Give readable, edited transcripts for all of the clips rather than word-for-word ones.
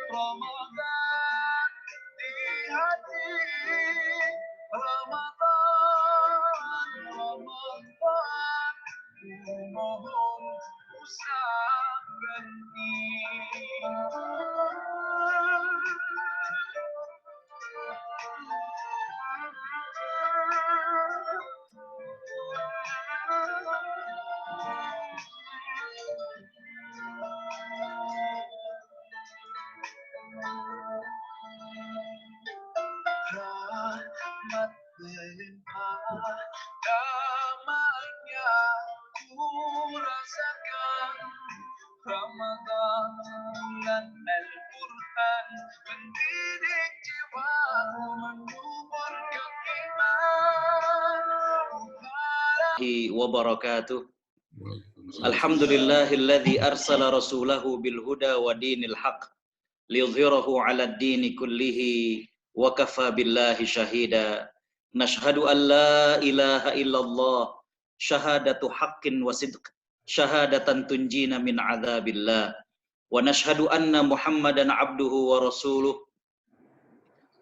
Ramadan di hati, Ramadan, Ramadan, ku mohon usah berhenti. Rahmat melimpah, damainya ku rasakan. Ramadan bulan Al-Quran mendidik jiwaku, menumbuhkan iman. Wabarakatuh. Alhamdulillahilladzi arsala rasulahu bil huda wa dinil haq liyudhhirahu 'alad dini kullihi wa kafa billahi syahida. Nashhadu an la ilaha illallah syahadatu haqqin wa sidq, syahadatan tunjina min adzabillah. Wa nashhadu anna Muhammadan abduhu wa rasuluh.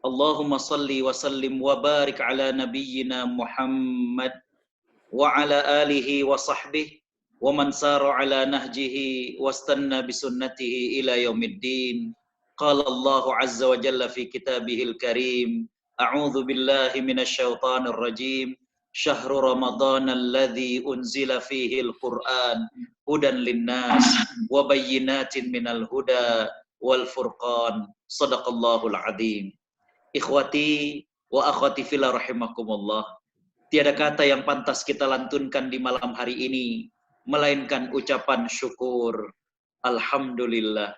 Allahumma salli wa sallim wa barik ala nabiyyina Muhammad wa ala alihi wa sahbihi wa man sara ala nahjihi wastanna bisunnatihi ila yaumiddin. Qala Allahu azza wa jalla fi kitabihil karim, a'udzu billahi minasy syaithanir rajim. Syahrul Ramadan alladzi unzila fihi al-Qur'an hudan linnas wa bayyinatin minal huda wal furqan. Shadaqallahul azim. Ikhwati wa akhwati fillah rahimakumullah. Tiada kata yang pantas kita lantunkan di malam hari ini melainkan ucapan syukur. Alhamdulillah.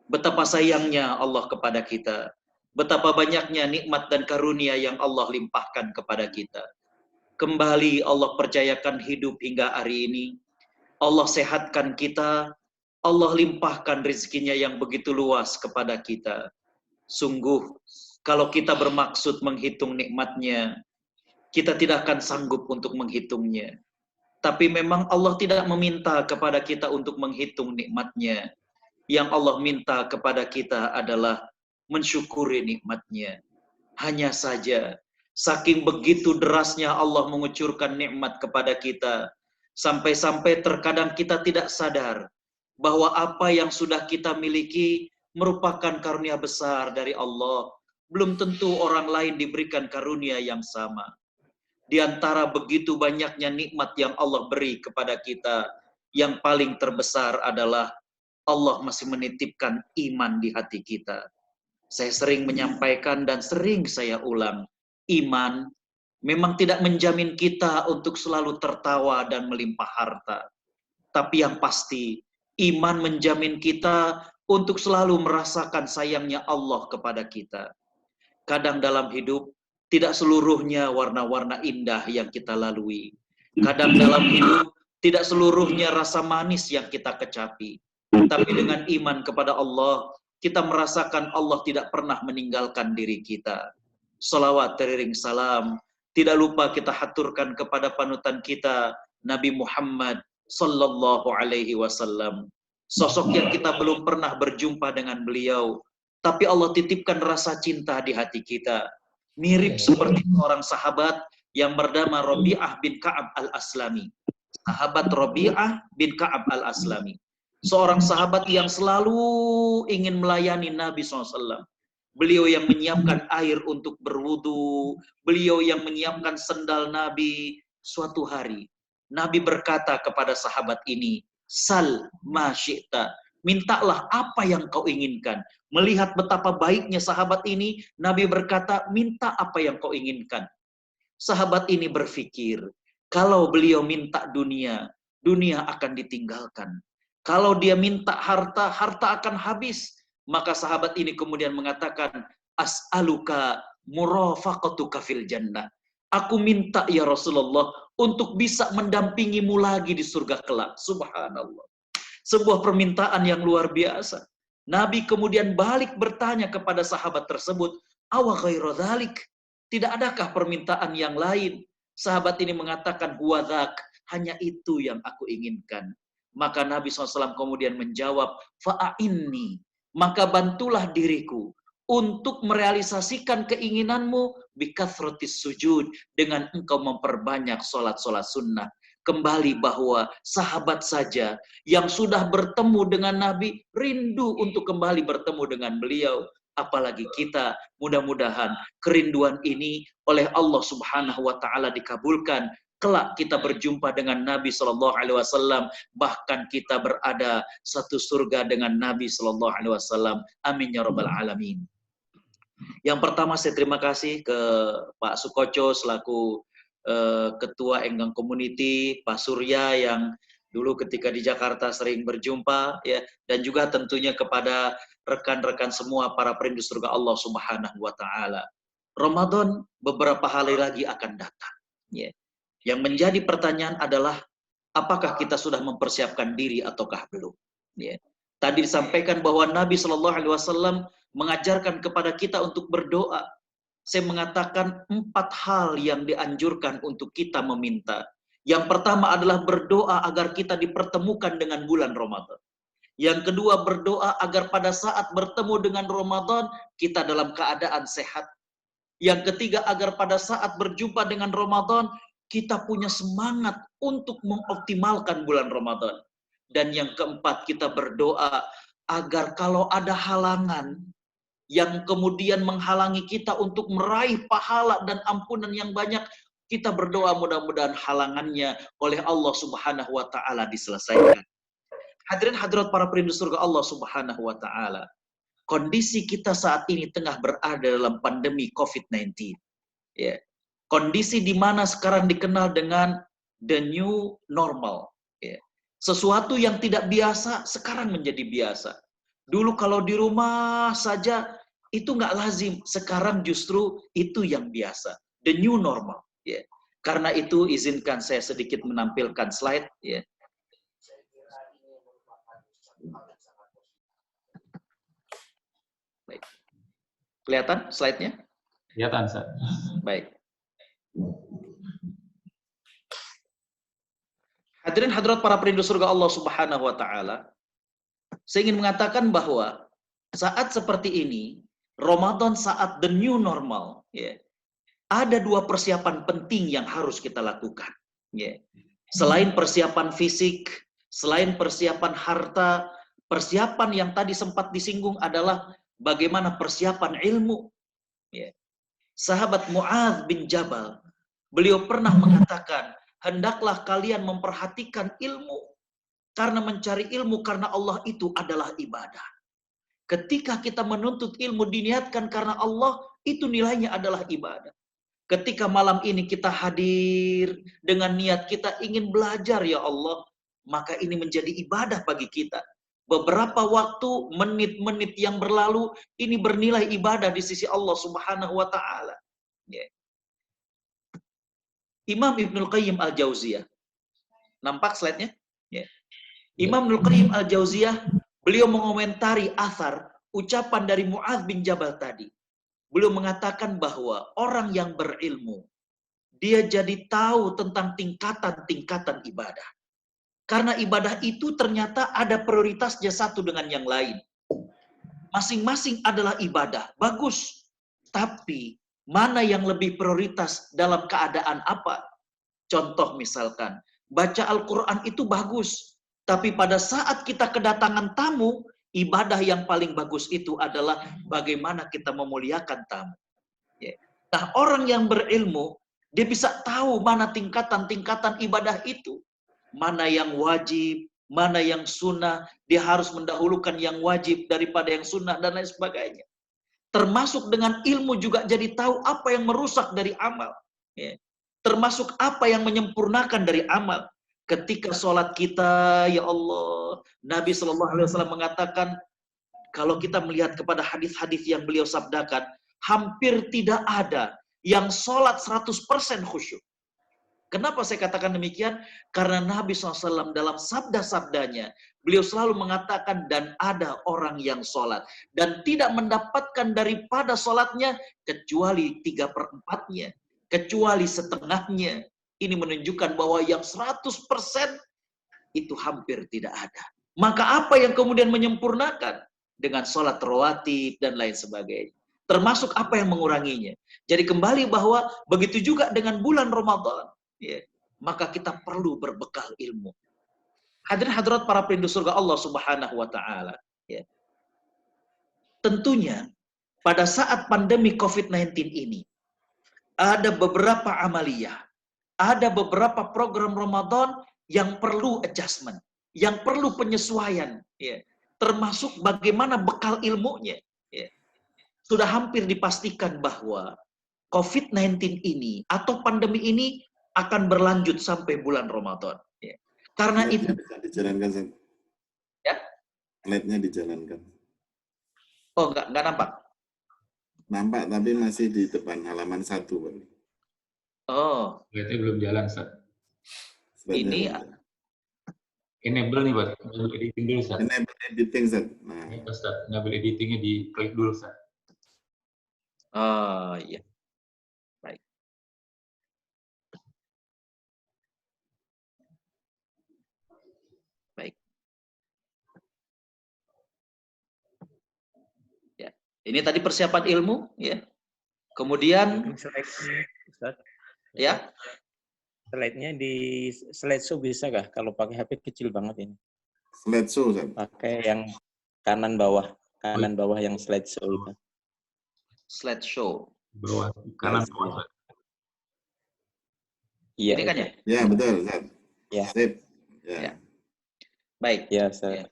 Betapa sayangnya Allah kepada kita. Betapa banyaknya nikmat dan karunia yang Allah limpahkan kepada kita. Kembali Allah percayakan hidup hingga hari ini. Allah sehatkan kita. Allah limpahkan rezekinya yang begitu luas kepada kita. Sungguh, kalau kita bermaksud menghitung nikmatnya, kita tidak akan sanggup untuk menghitungnya. Tapi memang Allah tidak meminta kepada kita untuk menghitung nikmatnya. Yang Allah minta kepada kita adalah mensyukuri nikmatnya. Hanya saja, saking begitu derasnya Allah mengucurkan nikmat kepada kita, sampai-sampai terkadang kita tidak sadar bahwa apa yang sudah kita miliki merupakan karunia besar dari Allah. Belum tentu orang lain diberikan karunia yang sama. Di antara begitu banyaknya nikmat yang Allah beri kepada kita, yang paling terbesar adalah Allah masih menitipkan iman di hati kita. Saya sering menyampaikan dan sering saya ulang, iman memang tidak menjamin kita untuk selalu tertawa dan melimpah harta. Tapi yang pasti, iman menjamin kita untuk selalu merasakan sayangnya Allah kepada kita. Kadang dalam hidup, tidak seluruhnya warna-warna indah yang kita lalui. Kadang dalam hidup, tidak seluruhnya rasa manis yang kita kecapi. Tapi dengan iman kepada Allah, kita merasakan Allah tidak pernah meninggalkan diri kita. Salawat teriring salam, tidak lupa kita haturkan kepada panutan kita, Nabi Muhammad sallallahu alaihi wasallam. Sosok yang kita belum pernah berjumpa dengan beliau, tapi Allah titipkan rasa cinta di hati kita. Mirip seperti seorang sahabat yang bernama Rabi'ah bin Ka'ab al-Aslami. Sahabat Rabi'ah bin Ka'ab al-Aslami. Seorang sahabat yang selalu ingin melayani Nabi SAW. Beliau yang menyiapkan air untuk berwudu. Beliau yang menyiapkan sendal Nabi. Suatu hari, Nabi berkata kepada sahabat ini, Sal ma syi'ta. Mintalah apa yang kau inginkan. Melihat betapa baiknya sahabat ini, Nabi berkata, minta apa yang kau inginkan. Sahabat ini berpikir, kalau beliau minta dunia, dunia akan ditinggalkan. Kalau dia minta harta, harta akan habis. Maka sahabat ini kemudian mengatakan, As'aluka murafaqatuka fil jannah. Aku minta ya Rasulullah untuk bisa mendampingimu lagi di surga kelak. Subhanallah. Sebuah permintaan yang luar biasa. Nabi kemudian balik bertanya kepada sahabat tersebut, Awa ghairu dzalik? Tidak adakah permintaan yang lain? Sahabat ini mengatakan, huwa dzak, hanya itu yang aku inginkan. Maka Nabi SAW kemudian menjawab, fa'inni, maka bantulah diriku untuk merealisasikan keinginanmu bikathratis sujud, dengan engkau memperbanyak sholat-sholat sunnah. Kembali bahwa sahabat saja yang sudah bertemu dengan Nabi rindu untuk kembali bertemu dengan beliau. Apalagi kita, mudah-mudahan kerinduan ini oleh Allah Subhanahu wa taala dikabulkan. Kelak kita berjumpa dengan Nabi Shallallahu Alaihi Wasallam, bahkan kita berada satu surga dengan Nabi Shallallahu Alaihi Wasallam. Amin ya rabbal alamin. Yang pertama saya terima kasih ke Pak Sukoco selaku Ketua Enggang Community, Pak Surya yang dulu ketika di Jakarta sering berjumpa, ya, dan juga tentunya kepada rekan-rekan semua para perindu surga Allah Subhanahu wa taala. Ramadan beberapa hari lagi akan datang, ya. Yang menjadi pertanyaan adalah apakah kita sudah mempersiapkan diri ataukah belum, ya. Tadi disampaikan bahwa Nabi Shallallahu Alaihi Wasallam mengajarkan kepada kita untuk berdoa. Saya mengatakan 4 hal yang dianjurkan untuk kita meminta. Yang pertama adalah berdoa agar kita dipertemukan dengan bulan Ramadan. Yang kedua, berdoa agar pada saat bertemu dengan Ramadan kita dalam keadaan sehat. Yang ketiga, agar pada saat berjumpa dengan Ramadan kita punya semangat untuk mengoptimalkan bulan Ramadan. Dan yang keempat, kita berdoa agar kalau ada halangan yang kemudian menghalangi kita untuk meraih pahala dan ampunan yang banyak, kita berdoa mudah-mudahan halangannya oleh Allah Subhanahu wa taala diselesaikan. Hadirin hadirat para perindu surga Allah Subhanahu wa taala. Kondisi kita saat ini tengah berada dalam pandemi COVID-19. Ya. Kondisi di mana sekarang dikenal dengan the new normal. Ya. Sesuatu yang tidak biasa sekarang menjadi biasa. Dulu kalau di rumah saja itu nggak lazim, sekarang justru itu yang biasa, the new normal. Ya. Karena itu izinkan saya sedikit menampilkan slide. Ya. Baik. Kelihatan slide-nya? Kelihatan, Ustaz. Baik. Hadirin hadirat para perindu surga Allah Subhanahu wa taala, saya ingin mengatakan bahwa saat seperti ini, Ramadan saat the new normal, ya, ada 2 persiapan penting yang harus kita lakukan. Ya. Selain persiapan fisik, selain persiapan harta, persiapan yang tadi sempat disinggung adalah bagaimana persiapan ilmu. Ya. Sahabat Mu'adz bin Jabal, beliau pernah mengatakan, hendaklah kalian memperhatikan ilmu, karena mencari ilmu karena Allah itu adalah ibadah. Ketika kita menuntut ilmu diniatkan karena Allah, itu nilainya adalah ibadah. Ketika malam ini kita hadir dengan niat kita ingin belajar ya Allah, maka ini menjadi ibadah bagi kita. Beberapa waktu, menit-menit yang berlalu, ini bernilai ibadah di sisi Allah Subhanahu wa taala. Yeah. Imam Ibnul Qayyim Al-Jauziyah. Nampak slide-nya? Yeah. Imam Ibnul Qayyim Al-Jauziyah, beliau mengomentari athar, ucapan dari Mu'adz bin Jabal tadi. Beliau mengatakan bahwa orang yang berilmu, dia jadi tahu tentang tingkatan-tingkatan ibadah. Karena ibadah itu ternyata ada prioritasnya satu dengan yang lain. Masing-masing adalah ibadah, bagus. Tapi mana yang lebih prioritas dalam keadaan apa? Contoh misalkan, baca Al-Quran itu bagus. Tapi pada saat kita kedatangan tamu, ibadah yang paling bagus itu adalah bagaimana kita memuliakan tamu. Nah, orang yang berilmu, dia bisa tahu mana tingkatan-tingkatan ibadah itu. Mana yang wajib, mana yang sunnah, dia harus mendahulukan yang wajib daripada yang sunnah, dan lain sebagainya. Termasuk dengan ilmu juga jadi tahu apa yang merusak dari amal. Termasuk apa yang menyempurnakan dari amal. Ketika sholat kita, ya Allah, Nabi SAW mengatakan, kalau kita melihat kepada hadis-hadis yang beliau sabdakan, hampir tidak ada yang sholat 100% khusyuk. Kenapa saya katakan demikian? Karena Nabi SAW dalam sabda-sabdanya, beliau selalu mengatakan, dan ada orang yang sholat, dan tidak mendapatkan daripada sholatnya, kecuali 3/4-nya, kecuali setengahnya. Ini menunjukkan bahwa yang 100% itu hampir tidak ada. Maka apa yang kemudian menyempurnakan? Dengan sholat rawatib dan lain sebagainya. Termasuk apa yang menguranginya. Jadi kembali bahwa begitu juga dengan bulan Ramadan. Ya, maka kita perlu berbekal ilmu. Hadirin hadirat para perindu surga Allah Subhanahu wa Ta'ala. Ya. Tentunya pada saat pandemi COVID-19 ini, ada beberapa amaliyah, ada beberapa program Ramadan yang perlu adjustment, yang perlu penyesuaian, ya. Termasuk bagaimana bekal ilmunya. Ya. Sudah hampir dipastikan bahwa COVID-19 ini atau pandemi ini akan berlanjut sampai bulan Ramadan. Ya. Karena itu bisa dijalankan, Zat. Ya. Slide-nya dijalankan. Oh, nggak nampak? Nampak, tapi masih di depan halaman 1. Oh. Slide-nya belum jalan, Ustaz. Ini enable nih, Pak. Enable editing dulu, Ustaz. Enable editing, Zat. Nah. Ini Ustaz, enable editingnya diklik dulu, Ustaz. Oh, iya. Baik. Baik. Ya. Ini tadi persiapan ilmu, ya. Kemudian Ustaz. Ya. Slide-nya di slideshow bisa kah? Kalau pakai HP kecil banget ini. Slideshow, Zat. Pakai yang kanan bawah yang slideshow itu. Slideshow. Bawah kanan bawah. Iya. Ini kan ya? Ya, betul, Zat. Ya. Sip. Ya. Ya. Baik. Ya, Ustaz. Ya.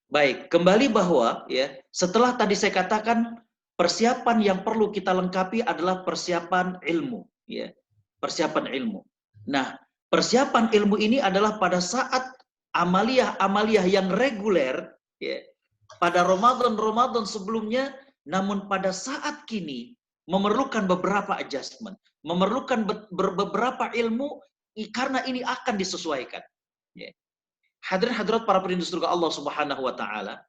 Baik, kembali bahwa ya, setelah tadi saya katakan persiapan yang perlu kita lengkapi adalah persiapan ilmu, ya. Persiapan ilmu. Nah, persiapan ilmu ini adalah pada saat amaliyah-amaliyah yang reguler, ya, pada Ramadan sebelumnya, namun pada saat kini memerlukan beberapa adjustment, memerlukan beberapa ilmu karena ini akan disesuaikan. Ya. Hadirin hadirat para perindu surga Allah Subhanahu wa Ta'ala,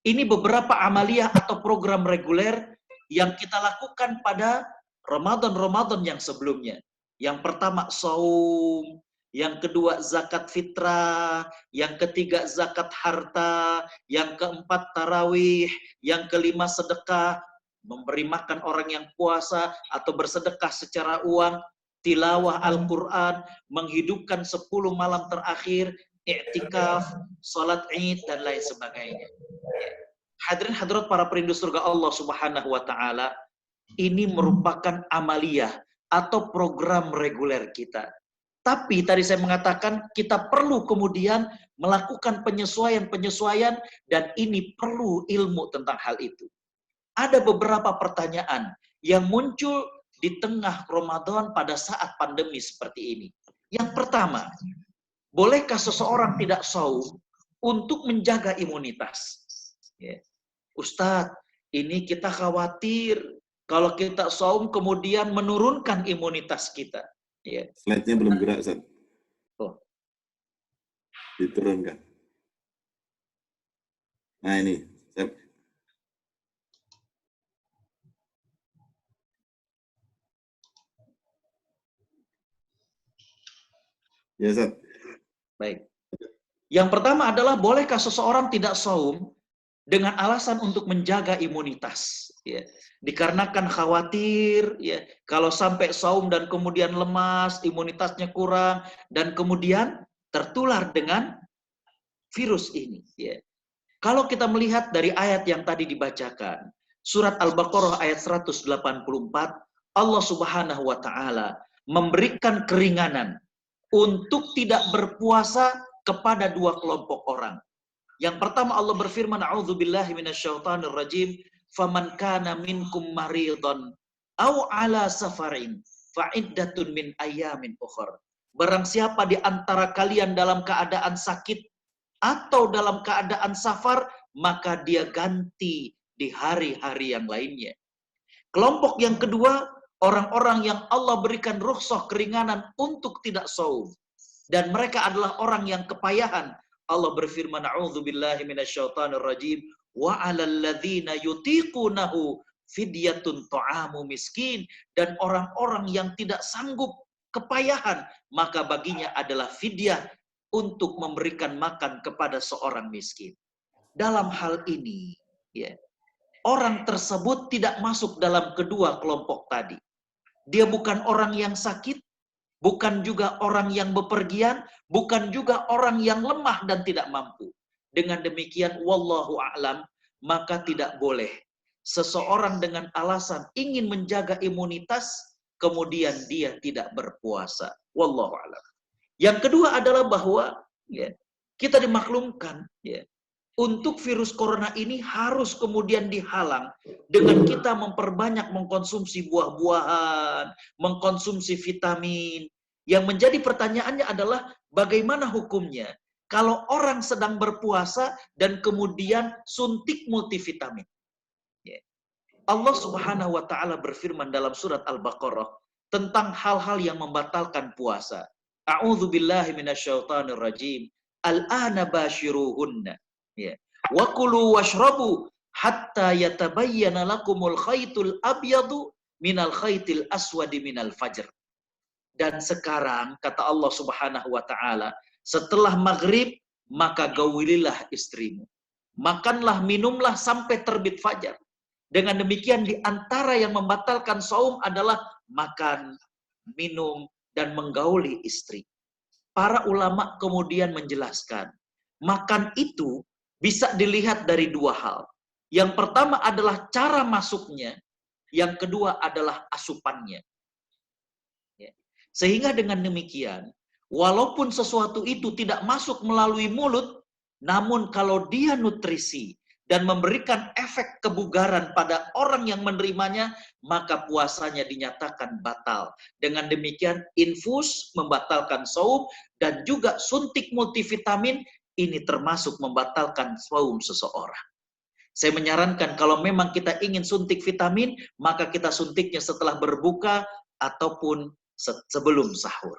ini beberapa amaliyah atau program reguler yang kita lakukan pada Ramadan yang sebelumnya. Yang pertama saum, yang kedua zakat fitrah, yang ketiga zakat harta, yang keempat tarawih, yang kelima sedekah, memberi makan orang yang puasa atau bersedekah secara uang, tilawah Al-Quran, menghidupkan 10 malam terakhir, i'tikaf, sholat id, dan lain sebagainya. Hadirin hadirat para perindu surga Allah Subhanahu wa Ta'ala, ini merupakan amaliyah atau program reguler kita. Tapi tadi saya mengatakan kita perlu kemudian melakukan penyesuaian dan ini perlu ilmu tentang hal itu. Ada beberapa pertanyaan yang muncul di tengah Ramadan pada saat pandemi seperti ini. Yang pertama, bolehkah seseorang tidak saum untuk menjaga imunitas? Ya. Ustadz, ini kita khawatir kalau kita saum kemudian menurunkan imunitas kita. Ya. Slide-nya belum gerak, Ustaz. Oh. Diturunkan. Nah ini. Ya, Ustaz. Baik. Yang pertama adalah bolehkah seseorang tidak saum dengan alasan untuk menjaga imunitas? Ya. Dikarenakan khawatir, ya, kalau sampai saum dan kemudian lemas, imunitasnya kurang, dan kemudian tertular dengan virus ini. Ya. Kalau kita melihat dari ayat yang tadi dibacakan, surat Al-Baqarah ayat 184, Allah Subhanahu wa Ta'ala memberikan keringanan untuk tidak berpuasa kepada dua kelompok orang. Yang pertama Allah berfirman, a'udzubillahi minasyaitonir rajim, faman kana minkum maridhan aw ala safarin fa'iddatun min ayyamin ukhra. Barang siapa di antara kalian dalam keadaan sakit atau dalam keadaan safar, maka dia ganti di hari-hari yang lainnya. Kelompok yang kedua, orang-orang yang Allah berikan rukhsah keringanan untuk tidak saum. Dan mereka adalah orang yang kepayahan. Allah berfirman, a'udzubillahi minasyaitonir rajim, wa 'alal ladzina yutiqunahu fidyatun ta'amu miskin, dan orang-orang yang tidak sanggup kepayahan, maka baginya adalah fidyah, untuk memberikan makan kepada seorang miskin. Dalam hal ini, ya, orang tersebut tidak masuk dalam kedua kelompok tadi. Dia bukan orang yang sakit, bukan juga orang yang bepergian, bukan juga orang yang lemah dan tidak mampu. Dengan demikian, wallahu a'lam, maka tidak boleh seseorang dengan alasan ingin menjaga imunitas, kemudian dia tidak berpuasa. Wallahu a'lam. Yang kedua adalah bahwa ya, kita dimaklumkan ya, untuk virus corona ini harus kemudian dihalang dengan kita memperbanyak mengkonsumsi buah-buahan, mengkonsumsi vitamin. Yang menjadi pertanyaannya adalah bagaimana hukumnya kalau orang sedang berpuasa dan kemudian suntik multivitamin. Allah Subhanahu wa taala berfirman dalam surat Al-Baqarah tentang hal-hal yang membatalkan puasa. A'udzu billahi minasyaitonir rajim. Al-ana bashiruhunna. Ya. Wa kulu washrabu hatta yatabayyana lakumul khaytul abyadu minal khaytil aswadi minal fajr. Dan sekarang kata Allah Subhanahu wa taala, setelah maghrib maka gaulilah istrimu. Makanlah, minumlah sampai terbit fajar. Dengan demikian di antara yang membatalkan saum adalah makan, minum, dan menggauli istri. Para ulama kemudian menjelaskan, makan itu bisa dilihat dari dua hal. Yang pertama adalah cara masuknya, yang kedua adalah asupannya. Sehingga dengan demikian, walaupun sesuatu itu tidak masuk melalui mulut, namun kalau dia nutrisi dan memberikan efek kebugaran pada orang yang menerimanya, maka puasanya dinyatakan batal. Dengan demikian, infus membatalkan saum dan juga suntik multivitamin ini termasuk membatalkan saum seseorang. Saya menyarankan kalau memang kita ingin suntik vitamin, maka kita suntiknya setelah berbuka ataupun sebelum sahur.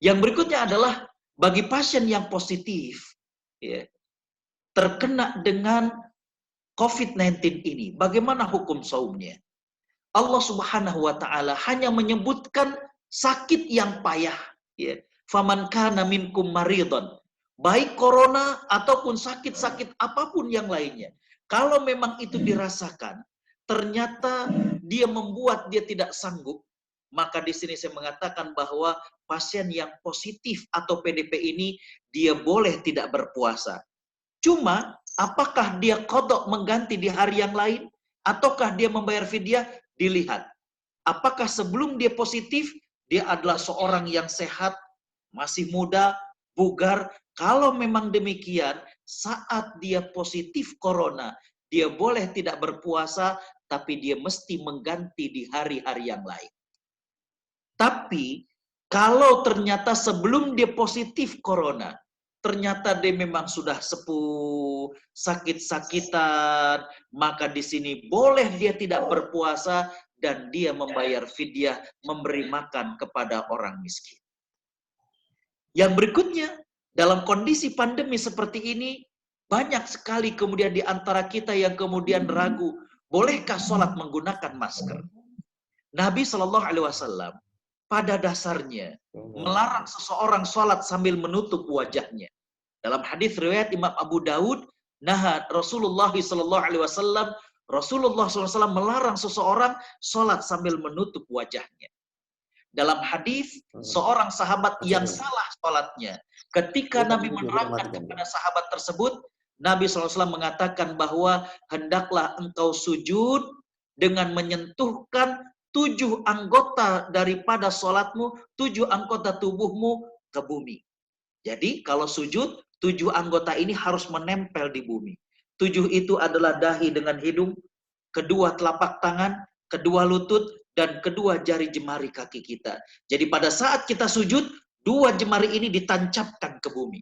Yang berikutnya adalah bagi pasien yang positif, ya, terkena dengan COVID-19 ini, bagaimana hukum saumnya? Allah Subhanahu wa taala hanya menyebutkan sakit yang payah, ya. Faman kana minkum maridun, baik corona ataupun sakit-sakit apapun yang lainnya. Kalau memang itu dirasakan, ternyata dia membuat dia tidak sanggup, maka di sini saya mengatakan bahwa pasien yang positif atau PDP ini dia boleh tidak berpuasa. Cuma apakah dia qadha mengganti di hari yang lain ataukah dia membayar fidyah, dilihat. Apakah sebelum dia positif dia adalah seorang yang sehat, masih muda, bugar. Kalau memang demikian, saat dia positif corona, dia boleh tidak berpuasa, tapi dia mesti mengganti di hari-hari yang lain. Tapi kalau ternyata sebelum dia positif corona, ternyata dia memang sudah sepuh, sakit-sakitan, maka di sini boleh dia tidak berpuasa dan dia membayar fidyah, memberi makan kepada orang miskin. Yang berikutnya, dalam kondisi pandemi seperti ini, banyak sekali kemudian di antara kita yang kemudian ragu, bolehkah sholat menggunakan masker? Nabi SAW pada dasarnya melarang seseorang sholat sambil menutup wajahnya. Dalam hadis riwayat Imam Abu Daud, nah Rasulullah SAW, Rasulullah SAW melarang seseorang sholat sambil menutup wajahnya. Dalam hadis seorang sahabat yang salah sholatnya, ketika Nabi menerangkan kepada sahabat tersebut, Nabi SAW mengatakan bahwa hendaklah engkau sujud dengan menyentuhkan 7 anggota daripada sholatmu, 7 anggota tubuhmu ke bumi. Jadi kalau sujud, 7 anggota ini harus menempel di bumi. 7 itu adalah dahi dengan hidung, kedua telapak tangan, kedua lutut, dan kedua jari jemari kaki kita. Jadi pada saat kita sujud, 2 jemari ini ditancapkan ke bumi.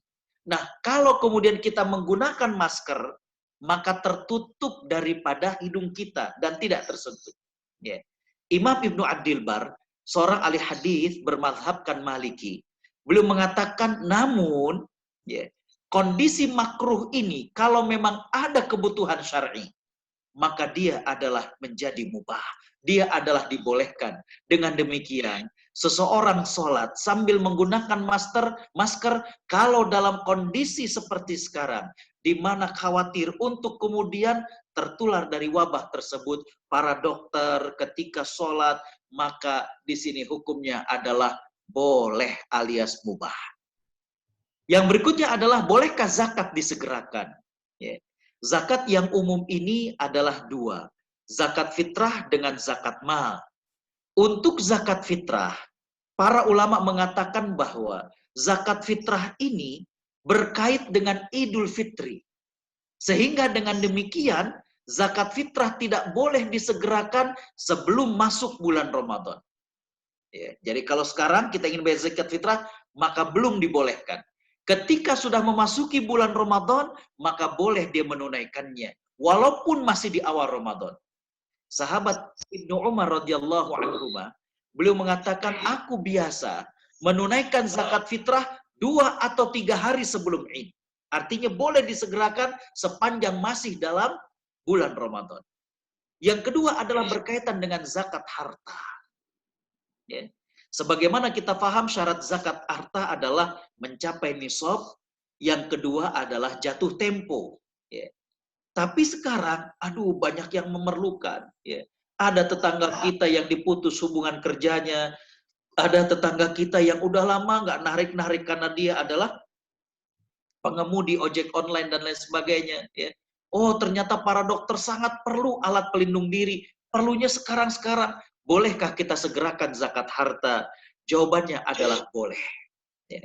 Nah, kalau kemudian kita menggunakan masker, maka tertutup daripada hidung kita dan tidak tersentuh. Ya. Imam Ibnu Abdil Bar, seorang ahli hadis bermazhabkan Maliki, beliau mengatakan, namun ya, kondisi makruh ini kalau memang ada kebutuhan syar'i, maka dia adalah menjadi mubah. Dia adalah dibolehkan. Dengan demikian, seseorang sholat sambil menggunakan masker kalau dalam kondisi seperti sekarang, di mana khawatir untuk kemudian tertular dari wabah tersebut, para dokter ketika sholat, maka di sini hukumnya adalah boleh alias mubah. Yang berikutnya adalah bolehkah zakat disegerakan? Ya. Zakat yang umum ini adalah dua, zakat fitrah dengan zakat mal. Untuk zakat fitrah, para ulama mengatakan bahwa zakat fitrah ini berkait dengan Idul Fitri. Sehingga dengan demikian, zakat fitrah tidak boleh disegerakan sebelum masuk bulan Ramadan. Ya, jadi kalau sekarang kita ingin bayar zakat fitrah, maka belum dibolehkan. Ketika sudah memasuki bulan Ramadan, maka boleh dia menunaikannya, walaupun masih di awal Ramadan. Sahabat Ibnu Umar radhiyallahu anhu, beliau mengatakan, aku biasa menunaikan zakat fitrah 2 atau 3 hari sebelum Id. Artinya boleh disegerakan sepanjang masih dalam bulan Ramadan. Yang kedua adalah berkaitan dengan zakat harta. Ya. Sebagaimana kita paham syarat zakat harta adalah mencapai nisab. Yang kedua adalah jatuh tempo. Ya. Tapi sekarang, banyak yang memerlukan. Ya. Ada tetangga kita yang diputus hubungan kerjanya. Ada tetangga kita yang udah lama nggak narik-narik karena dia adalah pengemudi ojek online dan lain sebagainya. Ya. Oh, ternyata para dokter sangat perlu alat pelindung diri. Perlunya sekarang-sekarang. Bolehkah kita segerakan zakat harta? Jawabannya adalah boleh. Ya.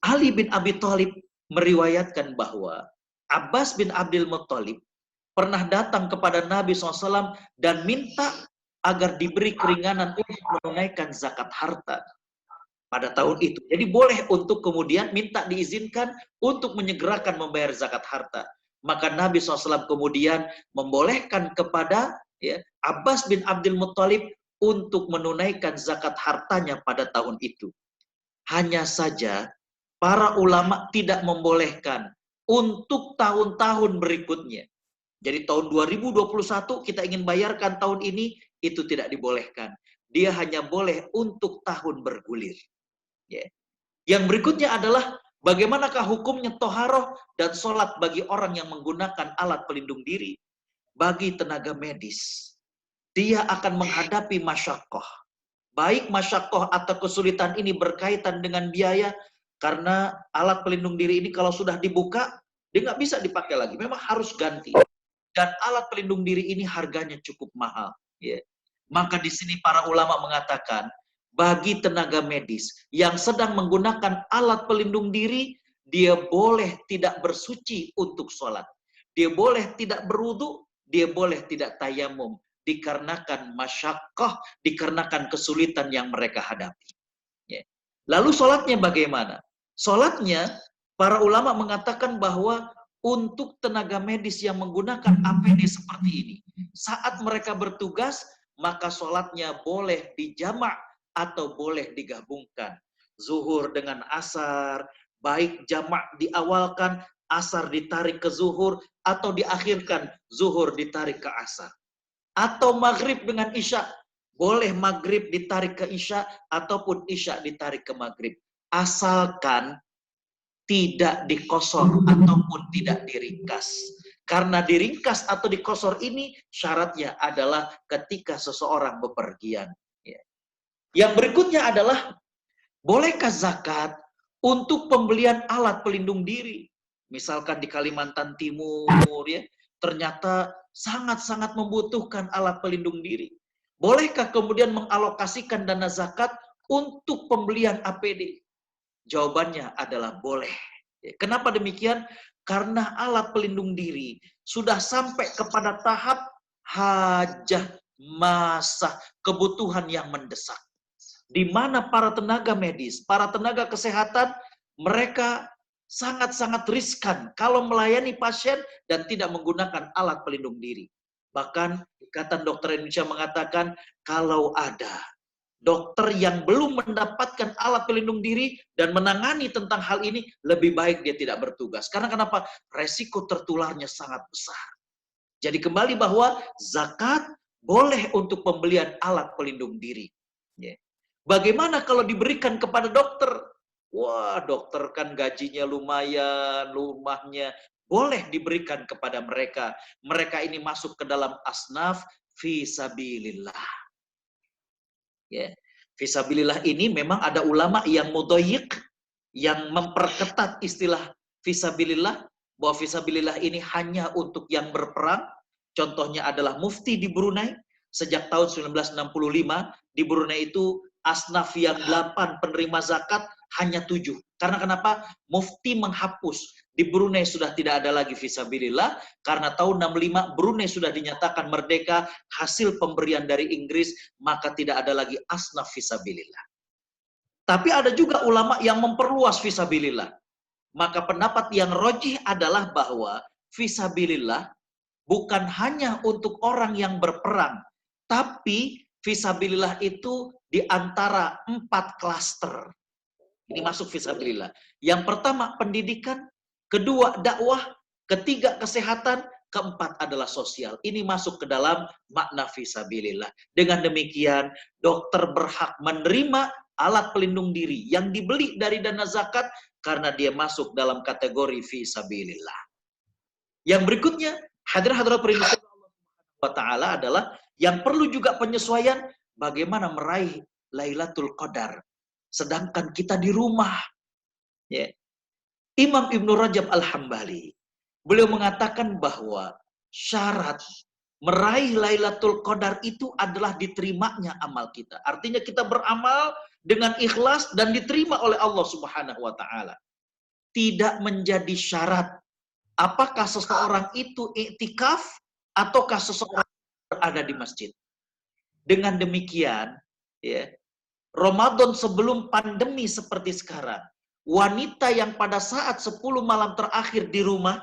Ali bin Abi Thalib meriwayatkan bahwa Abbas bin Abdul Muttalib pernah datang kepada Nabi SAW dan minta agar diberi keringanan untuk menunaikan zakat harta pada tahun itu. Jadi boleh untuk kemudian minta diizinkan untuk menyegerakan membayar zakat harta. Maka Nabi SAW kemudian membolehkan kepada Abbas bin Abdul Muttalib untuk menunaikan zakat hartanya pada tahun itu. Hanya saja para ulama tidak membolehkan untuk tahun-tahun berikutnya. Jadi tahun 2021 kita ingin bayarkan tahun ini, itu tidak dibolehkan. Dia hanya boleh untuk tahun bergulir. Ya. Yang berikutnya adalah bagaimanakah hukumnya toharoh dan sholat bagi orang yang menggunakan alat pelindung diri. Bagi tenaga medis, dia akan menghadapi masyakoh. Baik masyakoh atau kesulitan ini berkaitan dengan biaya, karena alat pelindung diri ini kalau sudah dibuka, dia nggak bisa dipakai lagi. Memang harus ganti. Dan alat pelindung diri ini harganya cukup mahal. Ya. Maka di sini para ulama mengatakan, bagi tenaga medis yang sedang menggunakan alat pelindung diri, dia boleh tidak bersuci untuk sholat. Dia boleh tidak berwudu, dia boleh tidak tayamum. Dikarenakan masyakkah, dikarenakan kesulitan yang mereka hadapi. Ya. Lalu sholatnya bagaimana? Sholatnya, para ulama mengatakan bahwa untuk tenaga medis yang menggunakan APD seperti ini, saat mereka bertugas, maka sholatnya boleh dijamak atau boleh digabungkan. Zuhur dengan asar, baik jamak diawalkan, asar ditarik ke zuhur, atau diakhirkan, zuhur ditarik ke asar. Atau maghrib dengan isya, boleh maghrib ditarik ke isya, ataupun isya ditarik ke maghrib. Asalkan tidak dikosor ataupun tidak diringkas. Karena diringkas atau dikosor ini syaratnya adalah ketika seseorang bepergian. Yang berikutnya adalah, bolehkah zakat untuk pembelian alat pelindung diri? Misalkan di Kalimantan Timur, ternyata sangat-sangat membutuhkan alat pelindung diri. Bolehkah kemudian mengalokasikan dana zakat untuk pembelian APD? Jawabannya adalah boleh. Kenapa demikian? Karena alat pelindung diri sudah sampai kepada tahap hajah masa, kebutuhan yang mendesak. Di mana para tenaga medis, para tenaga kesehatan, mereka sangat-sangat riskan kalau melayani pasien dan tidak menggunakan alat pelindung diri. Bahkan Ikatan Dokter Indonesia mengatakan, kalau ada dokter yang belum mendapatkan alat pelindung diri dan menangani tentang hal ini, lebih baik dia tidak bertugas. Karena kenapa? Resiko tertularnya sangat besar. Jadi kembali bahwa zakat boleh untuk pembelian alat pelindung diri. Bagaimana kalau diberikan kepada dokter? Wah, dokter kan gajinya lumayan, rumahnya. Boleh diberikan kepada mereka. Mereka ini masuk ke dalam asnaf fisabilillah. Ya. Fisabilillah ini memang ada ulama yang mudhayyik, yang memperketat istilah fisabilillah, bahwa fisabilillah ini hanya untuk yang berperang. Contohnya adalah mufti di Brunei. Sejak tahun 1965, di Brunei itu asnaf yang 8 penerima zakat hanya 7. Karena kenapa? Mufti menghapus. Di Brunei sudah tidak ada lagi fisabilillah, karena tahun 65 Brunei sudah dinyatakan merdeka hasil pemberian dari Inggris, maka tidak ada lagi asnaf fisabilillah. Tapi ada juga ulama yang memperluas fisabilillah. Maka pendapat yang rajih adalah bahwa fisabilillah bukan hanya untuk orang yang berperang, tapi fisabilillah itu di antara 4 klaster. Ini masuk fisabilillah. Yang pertama pendidikan, kedua dakwah, ketiga kesehatan, keempat adalah sosial. Ini masuk ke dalam makna fisabilillah. Dengan demikian, dokter berhak menerima alat pelindung diri yang dibeli dari dana zakat karena dia masuk dalam kategori fisabilillah. Yang berikutnya, hadirat perintah Allah Subhanahu wa taala adalah yang perlu juga penyesuaian bagaimana meraih Lailatul Qadar sedangkan kita di rumah. Ya. Imam Ibnu Rajab Al-Hambali, beliau mengatakan bahwa syarat meraih Lailatul Qadar itu adalah diterimanya amal kita. Artinya kita beramal dengan ikhlas dan diterima oleh Allah Subhanahu wa taala. Tidak menjadi syarat apakah seseorang itu iktikaf ataukah seseorang berada di masjid. Dengan demikian, ya, Ramadan sebelum pandemi seperti sekarang, wanita yang pada saat 10 malam terakhir di rumah,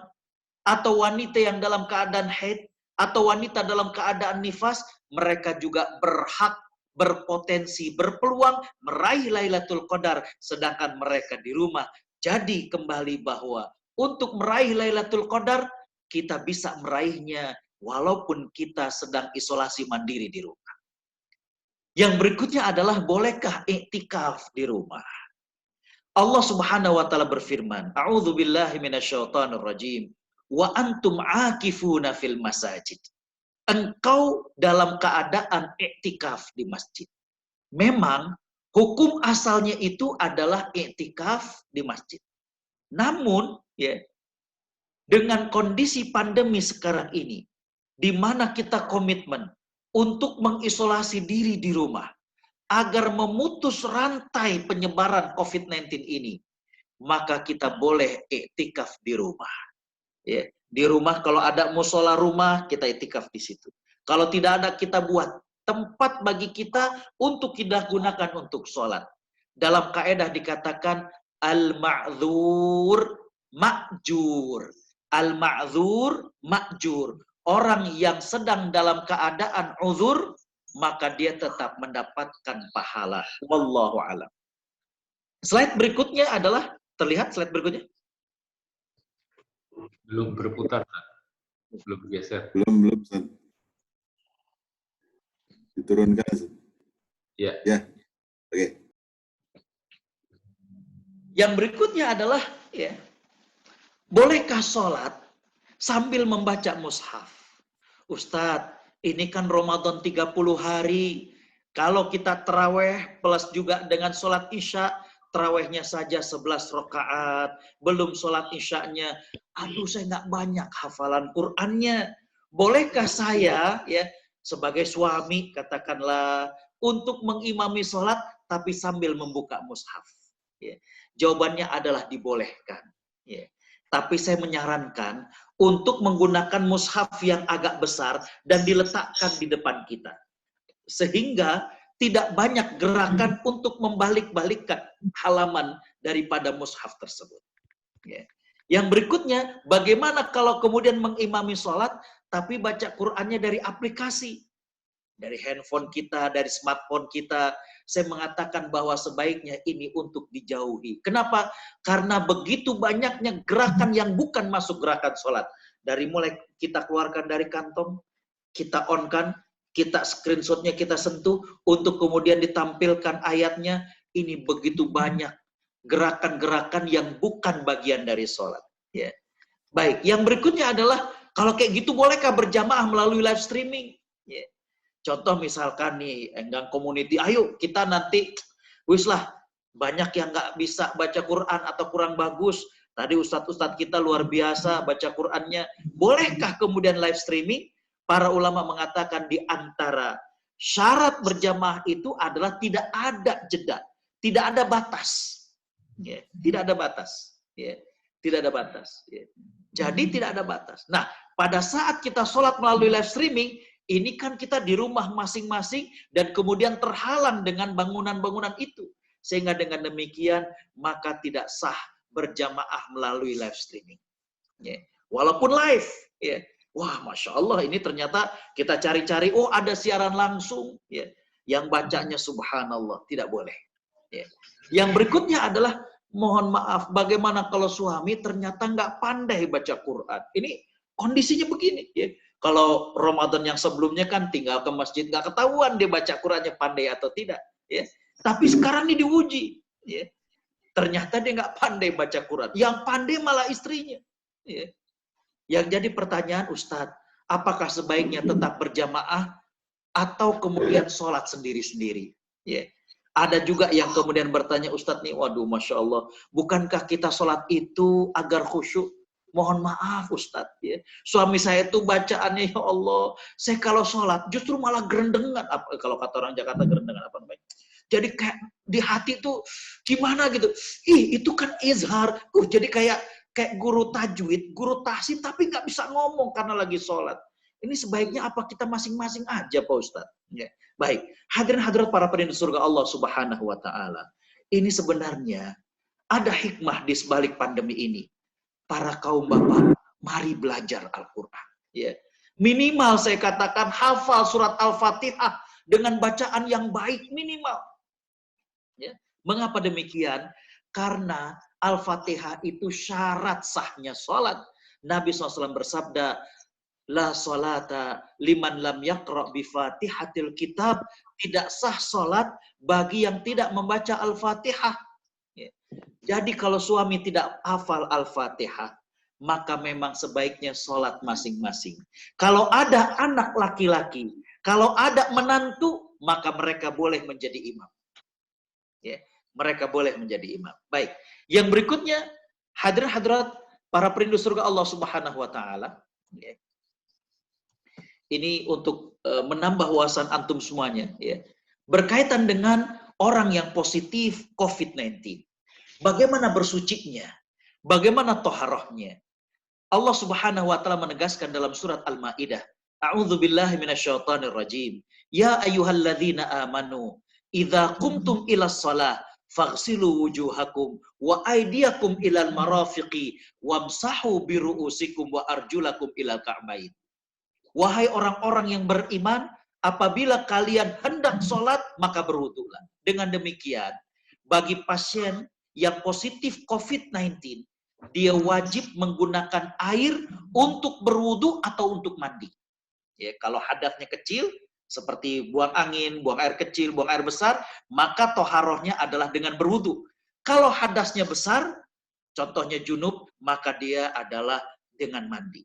atau wanita yang dalam keadaan haid, atau wanita dalam keadaan nifas, mereka juga berhak, berpotensi, berpeluang meraih Lailatul Qadar, sedangkan mereka di rumah. Jadi kembali bahwa untuk meraih Lailatul Qadar, kita bisa meraihnya walaupun kita sedang isolasi mandiri di rumah. Yang berikutnya adalah bolehkah iktikaf di rumah? Allah Subhanahu wa taala berfirman, "A'udzubillahi minasyaitonirrajim. Wa antum 'akifuna fil masajid." Engkau dalam keadaan iktikaf di masjid. Memang hukum asalnya itu adalah iktikaf di masjid. Namun, ya, dengan kondisi pandemi sekarang ini, di mana kita komitmen untuk mengisolasi diri di rumah, agar memutus rantai penyebaran COVID-19 ini, maka kita boleh iktikaf di rumah. Ya, di rumah kalau ada musola rumah, kita iktikaf di situ. Kalau tidak ada, kita buat tempat bagi kita untuk kita gunakan untuk sholat. Dalam kaidah dikatakan al-ma'dzur ma'jur. Al-ma'dzur ma'jur. Orang yang sedang dalam keadaan uzur, maka dia tetap mendapatkan pahala. Wallahu a'lam. Slide berikutnya adalah, terlihat slide berikutnya? Belum berputar, belum bergeser. Belum, Ustaz. Diturunkan, Ustaz. Ya. Ya, oke. Yang berikutnya adalah, ya, bolehkah sholat sambil membaca mushaf? Ustadz, ini kan Ramadan 30 hari. Kalau kita terawih plus juga dengan sholat isya, terawihnya saja 11 rakaat, belum sholat isyanya. Aduh, saya nggak banyak hafalan Qur'annya. Bolehkah saya, ya, sebagai suami, katakanlah, untuk mengimami sholat, tapi sambil membuka mushaf? Ya. Jawabannya adalah dibolehkan. Ya. Tapi saya menyarankan untuk menggunakan mushaf yang agak besar dan diletakkan di depan kita. Sehingga tidak banyak gerakan untuk membalik-balikkan halaman daripada mushaf tersebut. Ya. Yang berikutnya, bagaimana kalau kemudian mengimami sholat, tapi baca Qur'annya dari aplikasi? Dari handphone kita, dari smartphone kita. Saya mengatakan bahwa sebaiknya ini untuk dijauhi. Kenapa? Karena begitu banyaknya gerakan yang bukan masuk gerakan sholat. Dari mulai kita keluarkan dari kantong, kita on-kan, kita screenshotnya, kita sentuh, untuk kemudian ditampilkan ayatnya. Ini begitu banyak gerakan-gerakan yang bukan bagian dari sholat. Ya. Baik, yang berikutnya adalah, kalau kayak gitu bolehkah berjamaah melalui live streaming? Ya. Contoh misalkan nih, Enggang Community, ayo kita nanti, wis lah, banyak yang nggak bisa baca Quran atau kurang bagus. Tadi ustadz-ustadz kita luar biasa baca Qurannya. Bolehkah kemudian live streaming? Para ulama mengatakan di antara syarat berjamaah itu adalah tidak ada jeda, tidak ada batas. Ya, tidak ada batas. Ya, tidak ada batas. Ya. Jadi tidak ada batas. Nah, pada saat kita sholat melalui live streaming, ini kan kita di rumah masing-masing dan kemudian terhalang dengan bangunan-bangunan itu. Sehingga dengan demikian, maka tidak sah berjamaah melalui live streaming. Ya. Walaupun live. Ya. Wah, Masya Allah, ini ternyata kita cari-cari, oh ada siaran langsung. Ya. Yang bacanya subhanallah, tidak boleh. Ya. Yang berikutnya adalah, mohon maaf, bagaimana kalau suami ternyata nggak pandai baca Quran. Ini kondisinya begini. Ya. Kalau Ramadan yang sebelumnya kan tinggal ke masjid, nggak ketahuan dia baca Qurannya pandai atau tidak. Ya. Tapi sekarang ini diuji. Ya. Ternyata dia nggak pandai baca Quran. Yang pandai malah istrinya. Ya. Yang jadi pertanyaan, Ustadz, apakah sebaiknya tetap berjamaah atau kemudian sholat sendiri-sendiri? Ya. Ada juga yang kemudian bertanya, Ustadz nih, waduh Masya Allah, bukankah kita sholat itu agar khusyuk? Mohon maaf Ustadz, ya. Suami saya itu bacaannya, ya Allah, saya kalau sholat justru malah gerendengan. Kalau kata orang Jakarta gerendengan apa namanya? Jadi kayak di hati tuh gimana gitu. Ih, itu kan izhar. Jadi kayak guru tajwid, guru tahsin, tapi nggak bisa ngomong karena lagi sholat. Ini sebaiknya apa kita masing-masing aja Pak Ustadz? Ya. Baik, hadirin hadirat para penduduk surga Allah Subhanahu wa Ta'ala. Ini sebenarnya ada hikmah di sebalik pandemi ini. Para kaum bapak, mari belajar Al-Quran. Ya. Minimal saya katakan hafal surat Al-Fatihah dengan bacaan yang baik minimal. Ya. Mengapa demikian? Karena Al-Fatihah itu syarat sahnya sholat. Nabi SAW bersabda, la sholata liman lam yaqra' bi fatihatil kitab. Tidak sah sholat bagi yang tidak membaca Al-Fatihah. Ya. Jadi kalau suami tidak hafal Al-Fatihah, maka memang sebaiknya sholat masing-masing. Kalau ada anak laki-laki, kalau ada menantu, maka mereka boleh menjadi imam. Ya. Mereka boleh menjadi imam. Baik. Yang berikutnya, hadirin hadirat para perindu surga Allah Subhanahu wa Ta'ala. Ya. Ini untuk menambah wawasan antum semuanya. Ya. Berkaitan dengan orang yang positif COVID-19. Bagaimana bersucinya? Bagaimana toharohnya? Allah Subhanahu wa Ta'ala menegaskan dalam surat Al-Maidah, A'udzu billahi minasyaitonir rajim. Ya ayyuhalladzina amanu, idza qumtum ilas shalah faghsilu wujuhakum wa aydiyakum ilal marafiqi wamsahu biru'usikum wa arjulakum ilal ka'bain. Wahai orang-orang yang beriman, apabila kalian hendak sholat, maka berwudulah. Dengan demikian, bagi pasien yang positif COVID-19, dia wajib menggunakan air untuk berwudu atau untuk mandi. Ya, kalau hadatnya kecil, seperti buang angin, buang air kecil, buang air besar, maka toharohnya adalah dengan berwudu. Kalau hadasnya besar, contohnya junub, maka dia adalah dengan mandi.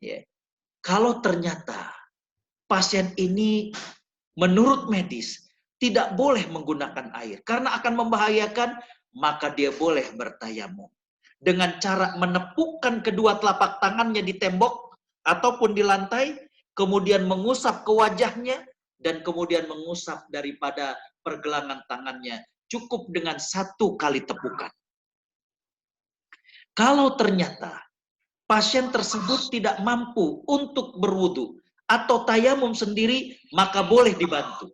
Ya. Kalau ternyata pasien ini menurut medis tidak boleh menggunakan air karena akan membahayakan, maka dia boleh bertayamum dengan cara menepukkan kedua telapak tangannya di tembok ataupun di lantai, kemudian mengusap ke wajahnya dan kemudian mengusap daripada pergelangan tangannya, cukup dengan 1 kali tepukan. Kalau ternyata pasien tersebut tidak mampu untuk berwudu atau tayamum sendiri, maka boleh dibantu.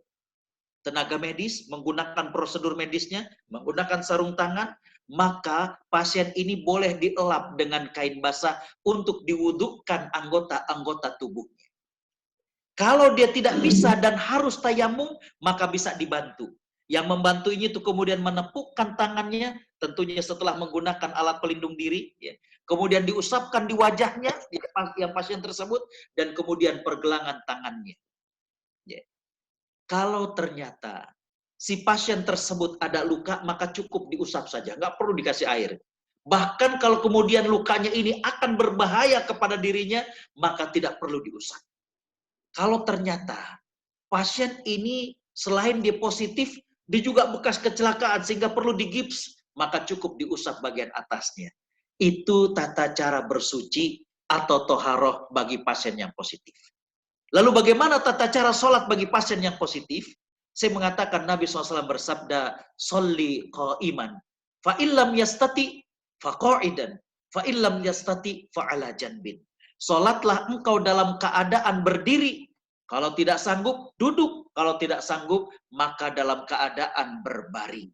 Tenaga medis menggunakan prosedur medisnya, menggunakan sarung tangan, maka pasien ini boleh dielap dengan kain basah untuk diwudukkan anggota-anggota tubuhnya. Kalau dia tidak bisa dan harus tayamum, maka bisa dibantu. Yang membantu ini itu kemudian menepukkan tangannya, tentunya setelah menggunakan alat pelindung diri, ya. Kemudian diusapkan di wajahnya yang pasien tersebut, dan kemudian pergelangan tangannya. Ya. Kalau ternyata si pasien tersebut ada luka, maka cukup diusap saja, nggak perlu dikasih air. Bahkan kalau kemudian lukanya ini akan berbahaya kepada dirinya, maka tidak perlu diusap. Kalau ternyata pasien ini selain dia positif, dia juga bekas kecelakaan sehingga perlu digips, maka cukup diusap bagian atasnya. Itu tata cara bersuci atau toharoh bagi pasien yang positif. Lalu bagaimana tata cara sholat bagi pasien yang positif? Saya mengatakan Nabi SAW bersabda, "Sholli qa'iman, fa illam yastati fa qa'idan, fa illam yastati fa ala janbin." Sholatlah engkau dalam keadaan berdiri. Kalau tidak sanggup, duduk. Kalau tidak sanggup, maka dalam keadaan berbaring.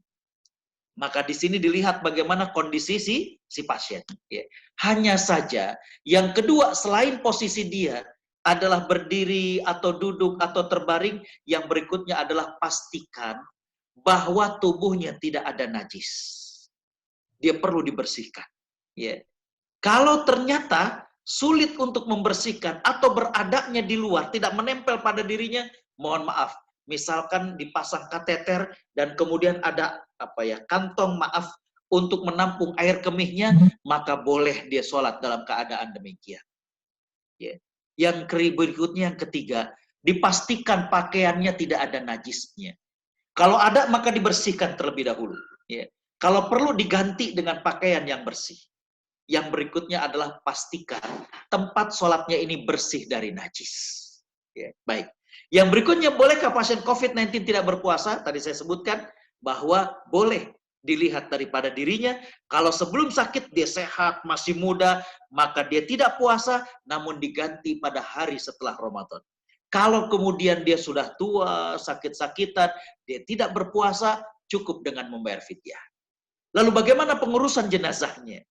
Maka di sini dilihat bagaimana kondisi si pasien. Ya. Hanya saja, yang kedua selain posisi dia adalah berdiri atau duduk atau terbaring, yang berikutnya adalah pastikan bahwa tubuhnya tidak ada najis. Dia perlu dibersihkan. Ya. Kalau ternyata sulit untuk membersihkan atau beradanya di luar, tidak menempel pada dirinya, mohon maaf. Misalkan dipasang kateter dan kemudian ada kantong untuk menampung air kemihnya, maka boleh dia sholat dalam keadaan demikian. Ya. Yang berikutnya, yang ketiga, dipastikan pakaiannya tidak ada najisnya. Kalau ada, maka dibersihkan terlebih dahulu. Ya. Kalau perlu diganti dengan pakaian yang bersih. Yang berikutnya adalah pastikan tempat sholatnya ini bersih dari najis. Ya, baik. Yang berikutnya, bolehkah pasien COVID-19 tidak berpuasa? Tadi saya sebutkan bahwa boleh dilihat daripada dirinya. Kalau sebelum sakit dia sehat, masih muda, maka dia tidak puasa, namun diganti pada hari setelah Ramadan. Kalau kemudian dia sudah tua, sakit-sakitan, dia tidak berpuasa, cukup dengan membayar fidyah. Lalu bagaimana pengurusan jenazahnya?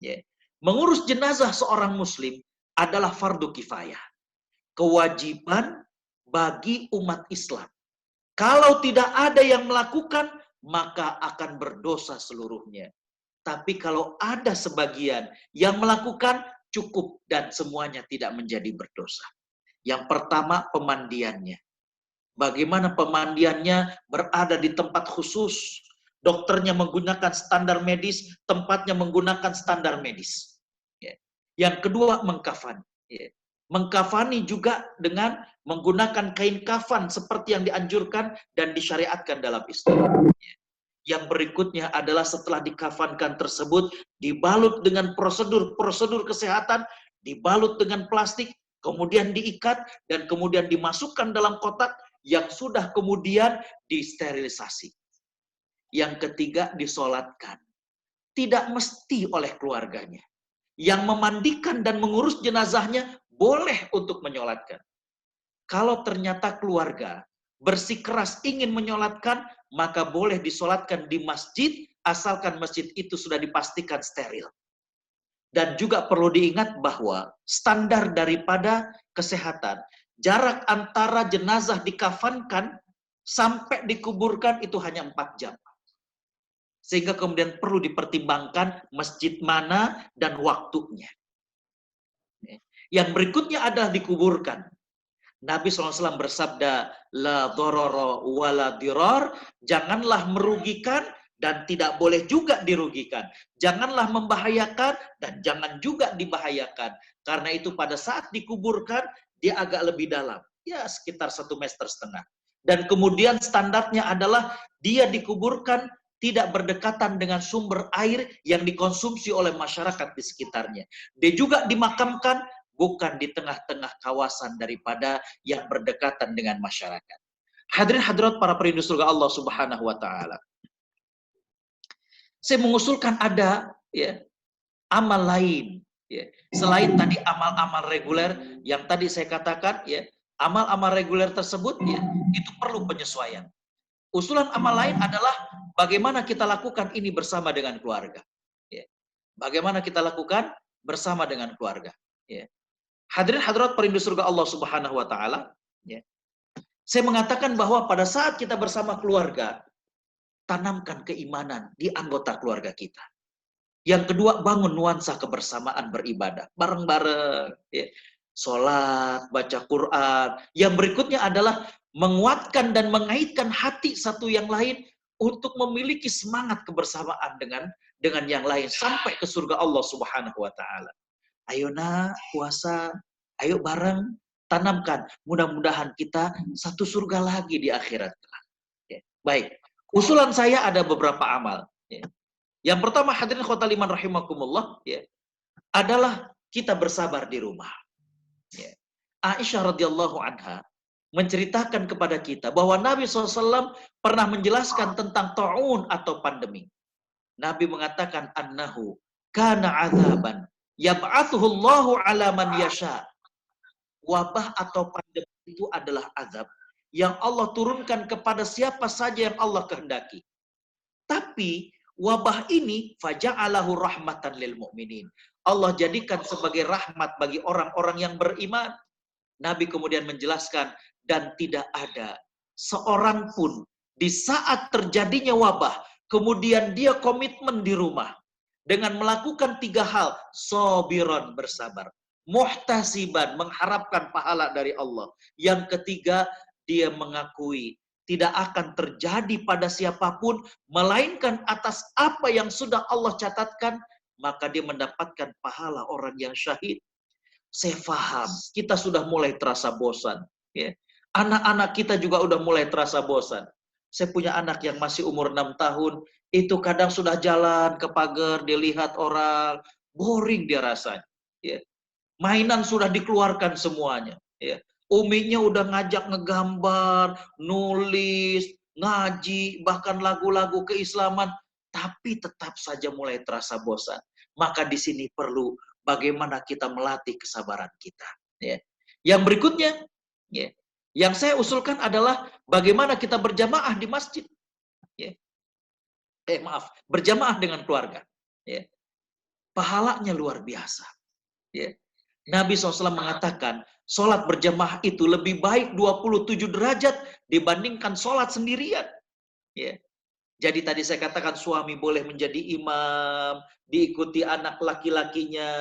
Ya. Mengurus jenazah seorang muslim adalah fardu kifayah. Kewajiban bagi umat Islam. Kalau tidak ada yang melakukan, maka akan berdosa seluruhnya. Tapi kalau ada sebagian yang melakukan, cukup dan semuanya tidak menjadi berdosa. Yang pertama, pemandiannya. Bagaimana pemandiannya? Berada di tempat khusus. Dokternya menggunakan standar medis, tempatnya menggunakan standar medis. Ya. Yang kedua, mengkafani. Ya. Mengkafani juga dengan menggunakan kain kafan seperti yang dianjurkan dan disyariatkan dalam Islam. Ya. Yang berikutnya adalah setelah dikafankan tersebut, dibalut dengan prosedur kesehatan, dibalut dengan plastik, kemudian diikat, dan kemudian dimasukkan dalam kotak yang sudah kemudian disterilisasi. Yang ketiga, disolatkan. Tidak mesti oleh keluarganya. Yang memandikan dan mengurus jenazahnya boleh untuk menyolatkan. Kalau ternyata keluarga bersikeras ingin menyolatkan, maka boleh disolatkan di masjid, asalkan masjid itu sudah dipastikan steril. Dan juga perlu diingat bahwa standar daripada kesehatan, jarak antara jenazah dikafankan sampai dikuburkan itu hanya 4 jam. Sehingga kemudian perlu dipertimbangkan masjid mana dan waktunya. Yang berikutnya adalah dikuburkan. Nabi SAW bersabda, la dororo wala dirar, janganlah merugikan dan tidak boleh juga dirugikan. Janganlah membahayakan dan jangan juga dibahayakan. Karena itu pada saat dikuburkan, dia agak lebih dalam. Ya sekitar 1,5 meter. Dan kemudian standarnya adalah dia dikuburkan tidak berdekatan dengan sumber air yang dikonsumsi oleh masyarakat di sekitarnya. Dia juga dimakamkan bukan di tengah-tengah kawasan daripada yang berdekatan dengan masyarakat. Hadirin hadirat para perindu surga Allah Subhanahu wa taala. Saya mengusulkan ada amal lain selain tadi amal-amal reguler yang tadi saya katakan amal-amal reguler tersebut itu perlu penyesuaian. Usulan amal lain adalah bagaimana kita lakukan ini bersama dengan keluarga. Bagaimana kita lakukan bersama dengan keluarga. Hadirin hadirat perindu surga Allah Subhanahu wa taala, saya mengatakan bahwa pada saat kita bersama keluarga, tanamkan keimanan di anggota keluarga kita. Yang kedua, bangun nuansa kebersamaan beribadah bareng-bareng, sholat, baca Quran. Yang berikutnya adalah menguatkan dan mengaitkan hati satu yang lain untuk memiliki semangat kebersamaan dengan yang lain sampai ke surga Allah Subhanahu wa taala. Ayo nak, puasa, ayo bareng tanamkan. Mudah-mudahan kita satu surga lagi di akhirat. Ya. Baik, usulan saya ada beberapa amal. Ya. Yang pertama, hadirin khotal iman rahimakumullah, ya, adalah kita bersabar di rumah. Ya. Aisyah radhiyallahu anha menceritakan kepada kita bahwa Nabi SAW pernah menjelaskan tentang ta'un atau pandemi. Nabi mengatakan annahu kana azaban yab'athuhu Allahu ala man yasha. Wabah atau pandemi itu adalah azab yang Allah turunkan kepada siapa saja yang Allah kehendaki. Tapi wabah ini faja'alahu rahmatan lil mu'minin. Allah jadikan sebagai rahmat bagi orang-orang yang beriman. Nabi kemudian menjelaskan, dan tidak ada seorang pun di saat terjadinya wabah, kemudian dia komitmen di rumah dengan melakukan 3 hal. Sobiron, bersabar. Muhtasiban, mengharapkan pahala dari Allah. Yang ketiga, dia mengakui tidak akan terjadi pada siapapun, melainkan atas apa yang sudah Allah catatkan, maka dia mendapatkan pahala orang yang syahid. Saya paham, kita sudah mulai terasa bosan. Ya. Anak-anak kita juga udah mulai terasa bosan. Saya punya anak yang masih umur 6 tahun, itu kadang sudah jalan ke pagar, dilihat orang, boring dia rasanya. Ya. Mainan sudah dikeluarkan semuanya. Ya. Uminya udah ngajak ngegambar, nulis, ngaji, bahkan lagu-lagu keislaman, tapi tetap saja mulai terasa bosan. Maka di sini perlu bagaimana kita melatih kesabaran kita. Ya. Yang berikutnya, ya, yang saya usulkan adalah bagaimana kita berjamaah di masjid. Ya. Berjamaah dengan keluarga. Ya. Pahalanya luar biasa. Ya. Nabi SAW mengatakan, sholat berjamaah itu lebih baik 27 derajat dibandingkan sholat sendirian. Ya. Jadi tadi saya katakan suami boleh menjadi imam, diikuti anak laki-lakinya.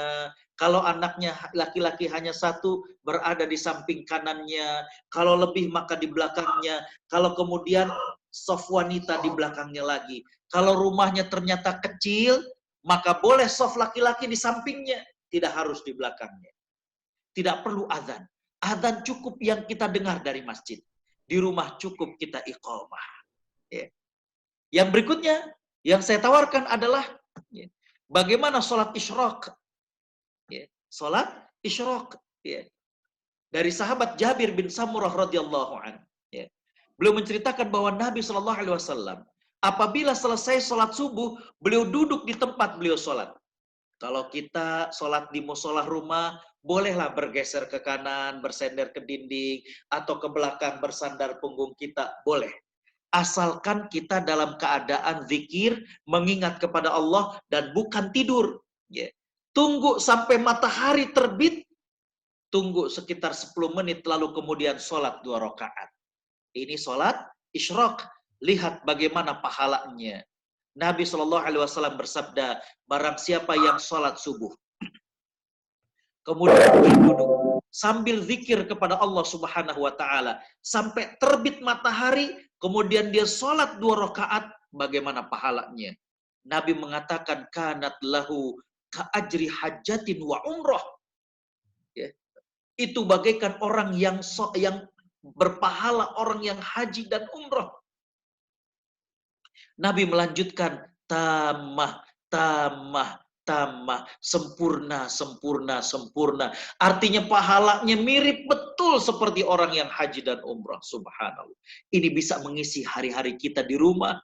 Kalau anaknya laki-laki hanya 1, berada di samping kanannya. Kalau lebih maka di belakangnya. Kalau kemudian soft wanita di belakangnya lagi. Kalau rumahnya ternyata kecil, maka boleh soft laki-laki di sampingnya. Tidak harus di belakangnya. Tidak perlu azan. Azan cukup yang kita dengar dari masjid. Di rumah cukup kita iqamah. Ya. Yang berikutnya, yang saya tawarkan adalah ya, bagaimana sholat isyraq. Ya. Sholat isyraq. Ya. Dari sahabat Jabir bin Samurah radhiyallahu anhu. Ya. Beliau menceritakan bahwa Nabi SAW apabila selesai sholat subuh, beliau duduk di tempat beliau sholat. Kalau kita sholat di musola rumah, bolehlah bergeser ke kanan, bersender ke dinding, atau ke belakang bersandar punggung kita, boleh. Asalkan kita dalam keadaan zikir, mengingat kepada Allah, dan bukan tidur. Ya. Tunggu sampai matahari terbit, tunggu sekitar 10 menit, lalu kemudian sholat 2 rakaat. Ini sholat isyraq. Lihat bagaimana pahalanya. Nabi SAW bersabda, barang siapa yang sholat subuh, kemudian dia duduk sambil zikir kepada Allah Subhanahu wa taala sampai terbit matahari, kemudian dia sholat 2 rakaat, bagaimana pahalanya? Nabi mengatakan kanat lahu ka'ajri hajjatin wa umrah. Ya. Itu bagaikan orang yang berpahala orang yang haji dan umrah. Nabi melanjutkan tamah, tamah, tamah, sempurna, sempurna, sempurna. Artinya pahalanya mirip betul seperti orang yang haji dan umrah. Subhanallah. Ini bisa mengisi hari-hari kita di rumah.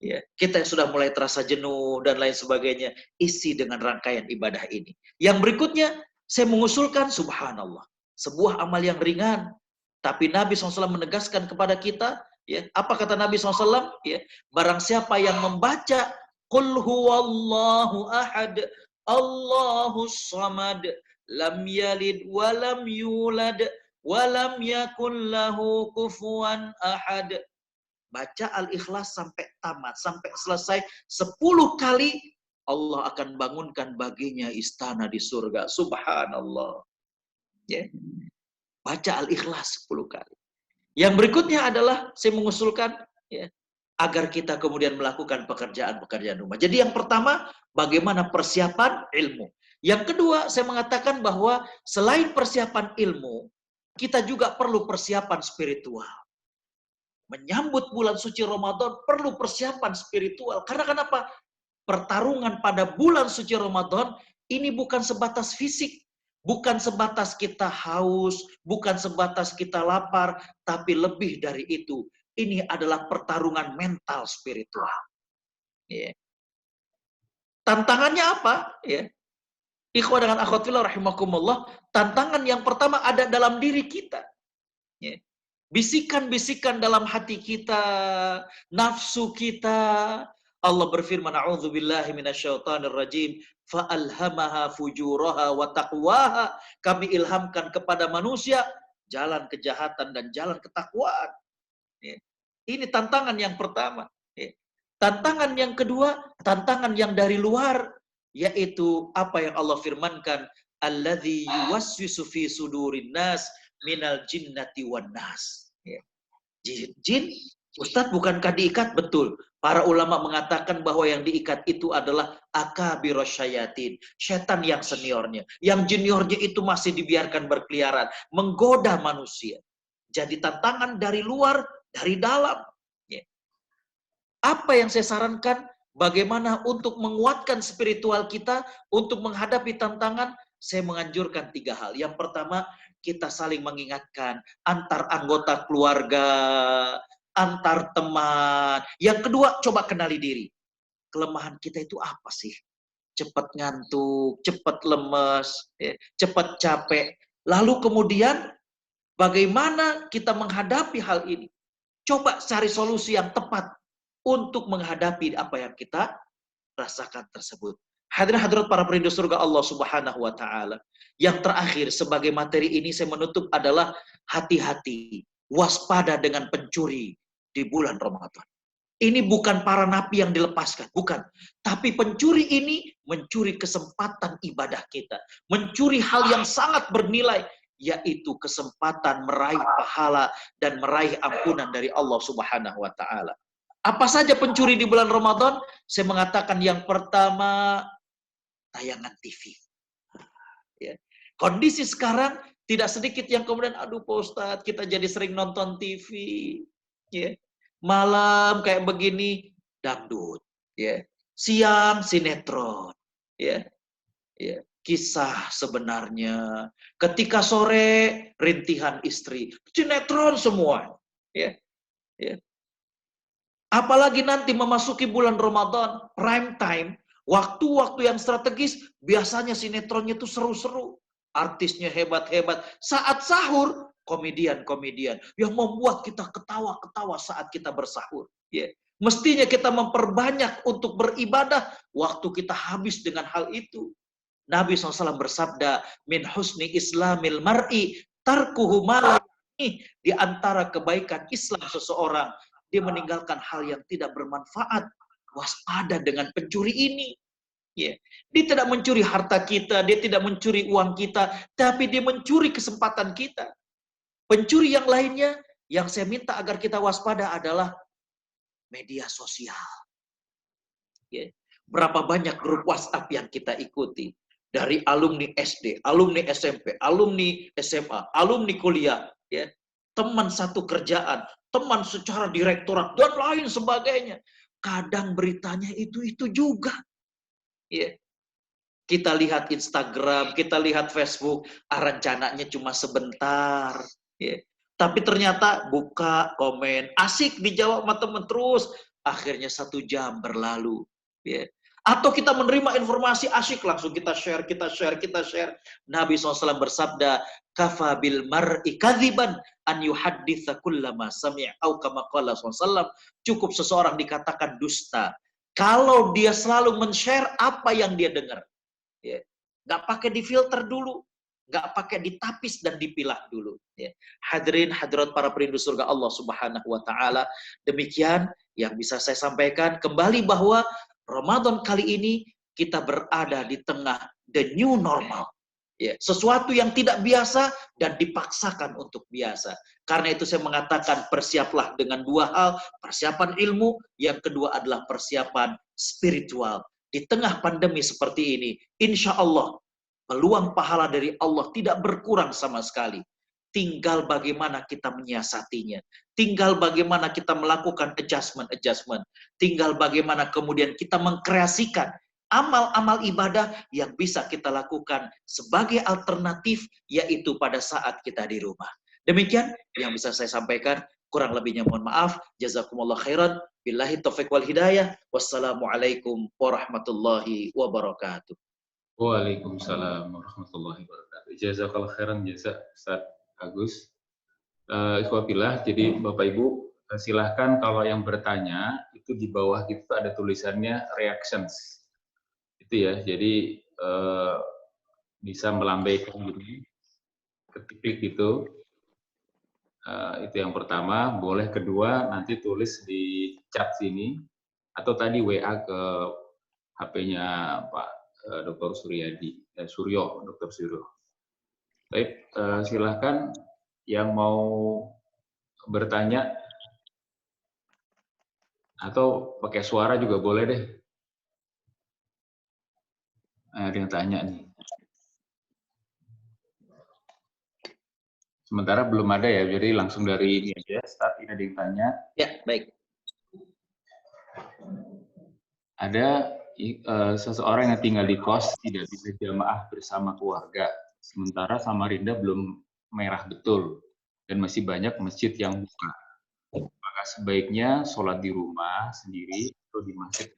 Ya, kita yang sudah mulai terasa jenuh dan lain sebagainya, isi dengan rangkaian ibadah ini. Yang berikutnya, saya mengusulkan subhanallah. Sebuah amal yang ringan. Tapi Nabi SAW menegaskan kepada kita, ya, apa kata Nabi SAW? Ya, barang siapa yang membaca Qul huwallahu ahad, Allahus samad, lam yalid walam yulad, walam yakun lahu kufuwan ahad. Baca Al-Ikhlas sampai tamat, sampai selesai 10 kali, Allah akan bangunkan baginya istana di surga. Subhanallah. Ya. Baca Al-Ikhlas 10 kali. Yang berikutnya adalah saya mengusulkan ya, agar kita kemudian melakukan pekerjaan-pekerjaan rumah. Jadi yang pertama, bagaimana persiapan ilmu. Yang kedua, saya mengatakan bahwa selain persiapan ilmu, kita juga perlu persiapan spiritual. Menyambut bulan suci Ramadan perlu persiapan spiritual. Karena kenapa? Pertarungan pada bulan suci Ramadan ini bukan sebatas fisik, bukan sebatas kita haus, bukan sebatas kita lapar, tapi lebih dari itu. Ini adalah pertarungan mental spiritual. Ya. Tantangannya apa? Ya. Ikhwah dengan akhwat fillah rahimakumullah, tantangan yang pertama ada dalam diri kita. Ya. Bisikan-bisikan dalam hati kita, nafsu kita. Allah berfirman, a'udzubillahi minasyaitonir rajim, fa'alhamaha fujuraha wa taqwaha. Kami ilhamkan kepada manusia jalan kejahatan dan jalan ketakwaan. Ya. Ini tantangan yang pertama. Ya. Tantangan yang kedua, tantangan yang dari luar, yaitu apa yang Allah firmankan, alladzi yuwaswisu fi sudurin nas minal jinnati wan nas. Ya. Jin, Ustadz, bukankah diikat? Betul. Para ulama mengatakan bahwa yang diikat itu adalah akabiros syayatin, setan yang seniornya. Yang juniornya itu masih dibiarkan berkeliaran, menggoda manusia. Jadi tantangan dari luar, dari dalam. Ya. Apa yang saya sarankan? Bagaimana untuk menguatkan spiritual kita, untuk menghadapi tantangan? Saya menganjurkan 3 hal. Yang pertama, kita saling mengingatkan antar anggota keluarga, antar teman. Yang kedua, coba kenali diri. Kelemahan kita itu apa sih? Cepat ngantuk, cepat lemes, cepat capek. Lalu kemudian, bagaimana kita menghadapi hal ini? Coba cari solusi yang tepat untuk menghadapi apa yang kita rasakan tersebut. Hadirin hadirat para perindu surga Allah Subhanahu wa taala. Yang terakhir sebagai materi ini saya menutup adalah hati-hati, waspada dengan pencuri di bulan Ramadan. Ini bukan para napi yang dilepaskan, bukan. Tapi pencuri ini mencuri kesempatan ibadah kita, mencuri hal yang sangat bernilai, yaitu kesempatan meraih pahala dan meraih ampunan dari Allah Subhanahu wa taala. Apa saja pencuri di bulan Ramadan? Saya mengatakan yang pertama, tayangan TV. Ya. Kondisi sekarang tidak sedikit yang kemudian, aduh Pak Ustadz, kita jadi sering nonton TV. Ya. Malam kayak begini, dangdut. Ya. Siang, sinetron. Ya. Ya. Kisah sebenarnya. Ketika sore, rintihan istri. Sinetron semua. Ya. Ya. Apalagi nanti memasuki bulan Ramadan, prime time, waktu-waktu yang strategis, biasanya sinetronnya itu seru-seru. Artisnya hebat-hebat. Saat sahur, komedian-komedian yang membuat kita ketawa-ketawa saat kita bersahur. Ya. Mestinya kita memperbanyak untuk beribadah, waktu kita habis dengan hal itu. Nabi SAW bersabda, min husni islamil mar'i tarkuhu ma di antara kebaikan Islam seseorang, dia meninggalkan hal yang tidak bermanfaat. Waspada dengan pencuri ini. Ya. Dia tidak mencuri harta kita, dia tidak mencuri uang kita, tapi dia mencuri kesempatan kita. Pencuri yang lainnya, yang saya minta agar kita waspada adalah media sosial. Ya. Berapa banyak grup WhatsApp yang kita ikuti. Dari alumni SD, alumni SMP, alumni SMA, alumni kuliah. Ya. Teman satu kerjaan, teman secara direktorat, dan lain sebagainya. Kadang beritanya itu juga. Ya. Kita lihat Instagram, kita lihat Facebook, rencananya cuma sebentar. Ya. Tapi ternyata buka, komen, asik dijawab sama teman terus. Akhirnya 1 jam berlalu. Ya. Atau kita menerima informasi asik, langsung kita share. Nabi SAW bersabda, kafa bil mar'i kadziban an yuhadditsa kullama sami'a au kama qala SAW. Cukup seseorang dikatakan dusta kalau dia selalu men-share apa yang dia dengar. Ya. Nggak pakai difilter dulu, nggak pakai ditapis dan dipilah dulu. Ya. Hadirin hadirat para perindu surga Allah Subhanahu wa taala, demikian yang bisa saya sampaikan. Kembali bahwa Ramadan kali ini kita berada di tengah the new normal. Ya, sesuatu yang tidak biasa dan dipaksakan untuk biasa. Karena itu saya mengatakan persiaplah dengan dua hal, persiapan ilmu, yang kedua adalah persiapan spiritual. Di tengah pandemi seperti ini, insya Allah peluang pahala dari Allah tidak berkurang sama sekali. Tinggal bagaimana kita menyiasatinya. Tinggal bagaimana kita melakukan adjustment. Tinggal bagaimana kemudian kita mengkreasikan amal-amal ibadah yang bisa kita lakukan sebagai alternatif, yaitu pada saat kita di rumah. Demikian yang bisa saya sampaikan. Kurang lebihnya mohon maaf. Jazakumullah khairan. Billahi taufiq wal hidayah. Wassalamualaikum warahmatullahi wabarakatuh. Waalaikumsalam warahmatullahi wabarakatuh. Jazakallah khairan jasa Ustaz Agus. Ikhwatillah, jadi Bapak Ibu silahkan kalau yang bertanya itu di bawah itu ada tulisannya reactions. Itu ya, jadi bisa melambaikan gini, ketik gitu. Itu yang pertama. Boleh kedua nanti tulis di chat sini atau tadi WA ke HP-nya Pak Dr. Suryo, Dr. Suryo. Baik, silahkan yang mau bertanya atau pakai suara juga boleh deh. Ada yang tanya nih. Sementara belum ada ya, jadi langsung dari ini aja. Start, ini ada yang tanya. Ya, baik. Ada seseorang yang tinggal di kos tidak bisa jamaah bersama keluarga. Sementara Samarinda belum merah betul dan masih banyak masjid yang buka. Maka sebaiknya sholat di rumah sendiri atau di masjid?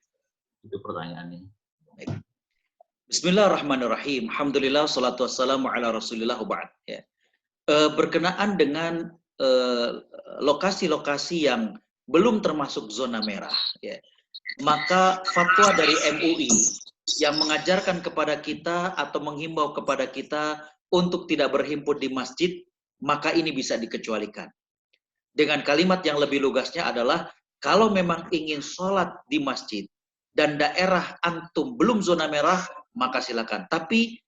Itu pertanyaannya. Baik. Bismillahirrahmanirrahim. Alhamdulillah, salatu wassalamu ala rasulillah ba'd. Ya. Berkenaan dengan lokasi-lokasi yang belum termasuk zona merah, ya, maka fatwa dari MUI yang mengajarkan kepada kita atau menghimbau kepada kita untuk tidak berhimpun di masjid, maka ini bisa dikecualikan. Dengan kalimat yang lebih lugasnya adalah, kalau memang ingin sholat di masjid dan daerah antum belum zona merah, maka silakan. Tapi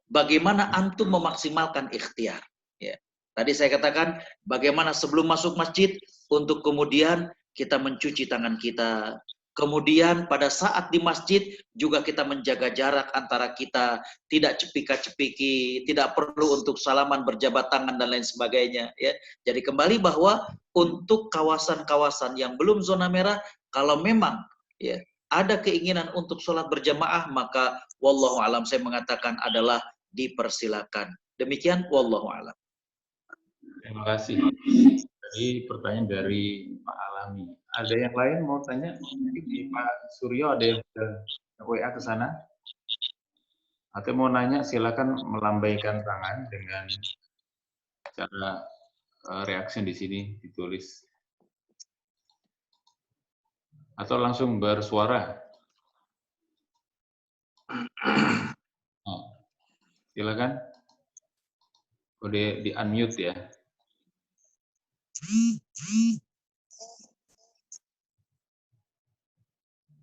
bagaimana antum memaksimalkan ikhtiar? Ya. Tadi saya katakan bagaimana sebelum masuk masjid untuk kemudian kita mencuci tangan kita. Kemudian pada saat di masjid juga kita menjaga jarak antara kita, tidak cepika-cepiki, tidak perlu untuk salaman berjabat tangan dan lain sebagainya. Ya. Jadi kembali bahwa untuk kawasan-kawasan yang belum zona merah, kalau memang ya ada keinginan untuk sholat berjamaah, maka wallahu alam saya mengatakan adalah dipersilakan. Demikian wallahu alam. Terima kasih. Jadi pertanyaan dari Pak Alami. Ada yang lain mau tanya? Mungkin di Pak Suryo ada yang sudah WA ke sana? Atau mau nanya silakan melambaikan tangan dengan cara reaction di sini ditulis. Atau langsung bersuara. Oh, silakan. Udah di unmute ya.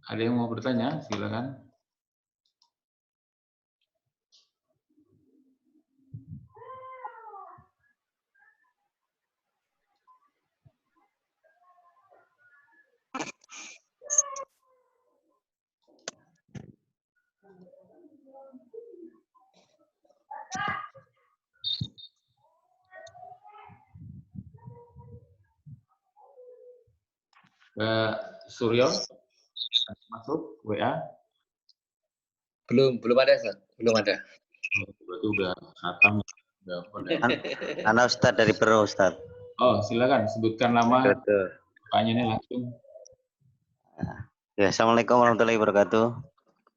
Ada yang mau bertanya? Silakan. Suryo, masuk WA? Belum ada, Ustaz. Belum ada. Berarti udah khatam. Ana Ustaz dari Bro, Ustaz. Oh, silakan sebutkan nama. Pertanyaannya langsung. Ya, Assalamualaikum warahmatullahi wabarakatuh.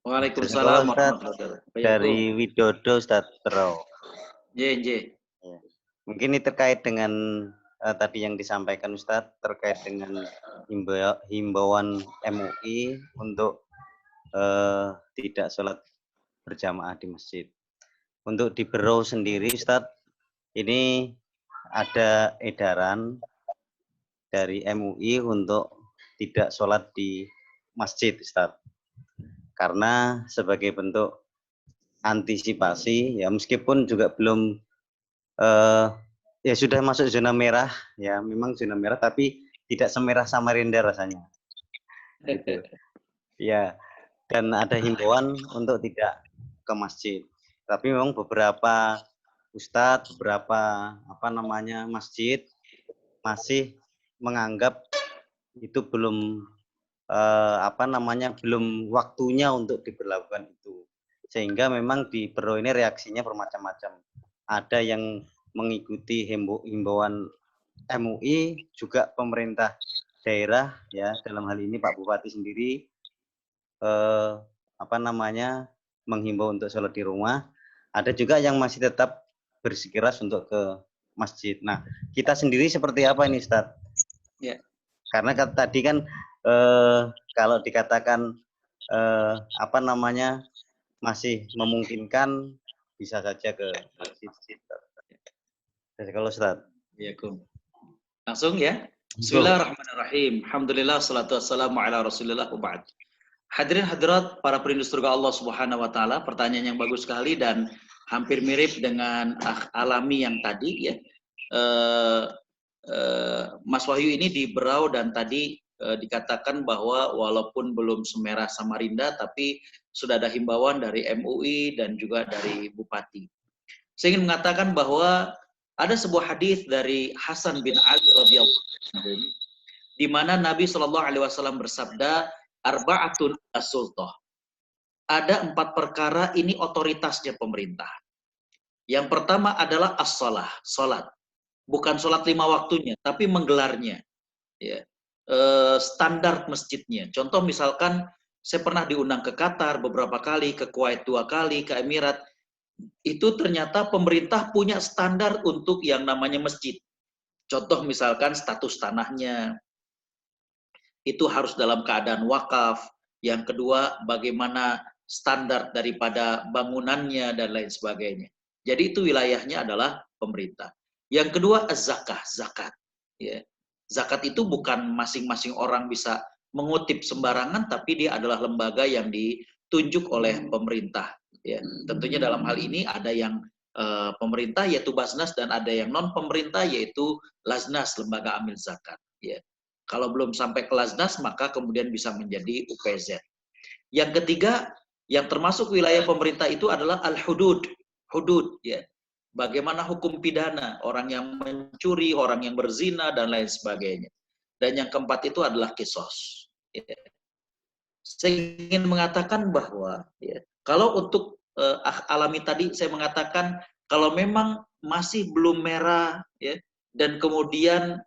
Waalaikumsalam warahmatullahi wabarakatuh. Dari Widodo, Ustaz Bro. JJ. Ya. Mungkin ini terkait dengan tadi yang disampaikan Ustaz terkait dengan himbauan MUI untuk tidak sholat berjamaah di masjid. Untuk di Bro sendiri Ustaz, ini ada edaran dari MUI untuk tidak sholat di masjid Ustaz. Karena sebagai bentuk antisipasi ya, meskipun juga belum ya sudah masuk zona merah ya, memang zona merah tapi tidak semerah Samarinda rasanya gitu. Ya, dan ada himbauan untuk tidak ke masjid, tapi memang beberapa ustadz, beberapa masjid masih menganggap itu belum belum waktunya untuk diberlakukan itu, sehingga memang di Bero ini reaksinya bermacam-macam. Ada yang mengikuti himbauan MUI, juga pemerintah daerah ya, dalam hal ini Pak Bupati sendiri menghimbau untuk sholat di rumah. Ada juga yang masih tetap bersikeras untuk ke masjid. Nah, kita sendiri seperti apa ini, Ustadz? Ya. Karena tadi kan kalau dikatakan masih memungkinkan, bisa saja ke masjid. Jadi kalau Ustadz. Ya, langsung ya. Bismillahirrahmanirrahim. Alhamdulillah, salatu wassalamu ala Rasulillah wa ba'd. Hadirin hadirat para perindu surga Allah Subhanahu wa taala, pertanyaan yang bagus sekali dan hampir mirip dengan Alami yang tadi ya. Mas Wahyu ini di Berau dan tadi dikatakan bahwa walaupun belum semerah Samarinda tapi sudah ada himbauan dari MUI dan juga dari Bupati. Saya ingin mengatakan bahwa ada sebuah hadis dari Hasan bin Ali radhiyallahu anhu di mana Nabi Shallallahu alaihi wasallam bersabda, arba'atun as-sultah. Ada 4 perkara ini otoritasnya pemerintah. Yang pertama adalah as-shalah, salat. Bukan salat 5 waktunya, tapi menggelarnya. Ya. Standar masjidnya. Contoh misalkan saya pernah diundang ke Qatar beberapa kali, ke Kuwait 2 kali, ke Emirat. Itu ternyata pemerintah punya standar untuk yang namanya masjid. Contoh misalkan status tanahnya, itu harus dalam keadaan wakaf. Yang kedua, bagaimana standar daripada bangunannya dan lain sebagainya. Jadi itu wilayahnya adalah pemerintah. Yang kedua, az-zakah, zakat. Ya. Zakat itu bukan masing-masing orang bisa mengutip sembarangan, tapi dia adalah lembaga yang ditunjuk oleh pemerintah. Ya. Tentunya dalam hal ini ada yang pemerintah yaitu Basnas, dan ada yang non pemerintah yaitu Laznas, lembaga amil zakat. Ya. Kalau belum sampai ke Laznas, maka kemudian bisa menjadi UPZ. Yang ketiga, yang termasuk wilayah pemerintah itu adalah al-hudud. Hudud, ya. Bagaimana hukum pidana, orang yang mencuri, orang yang berzina, dan lain sebagainya. Dan yang keempat itu adalah kisos. Ya. Saya ingin mengatakan bahwa, ya, kalau untuk Alami tadi, saya mengatakan, kalau memang masih belum merah, ya, dan kemudian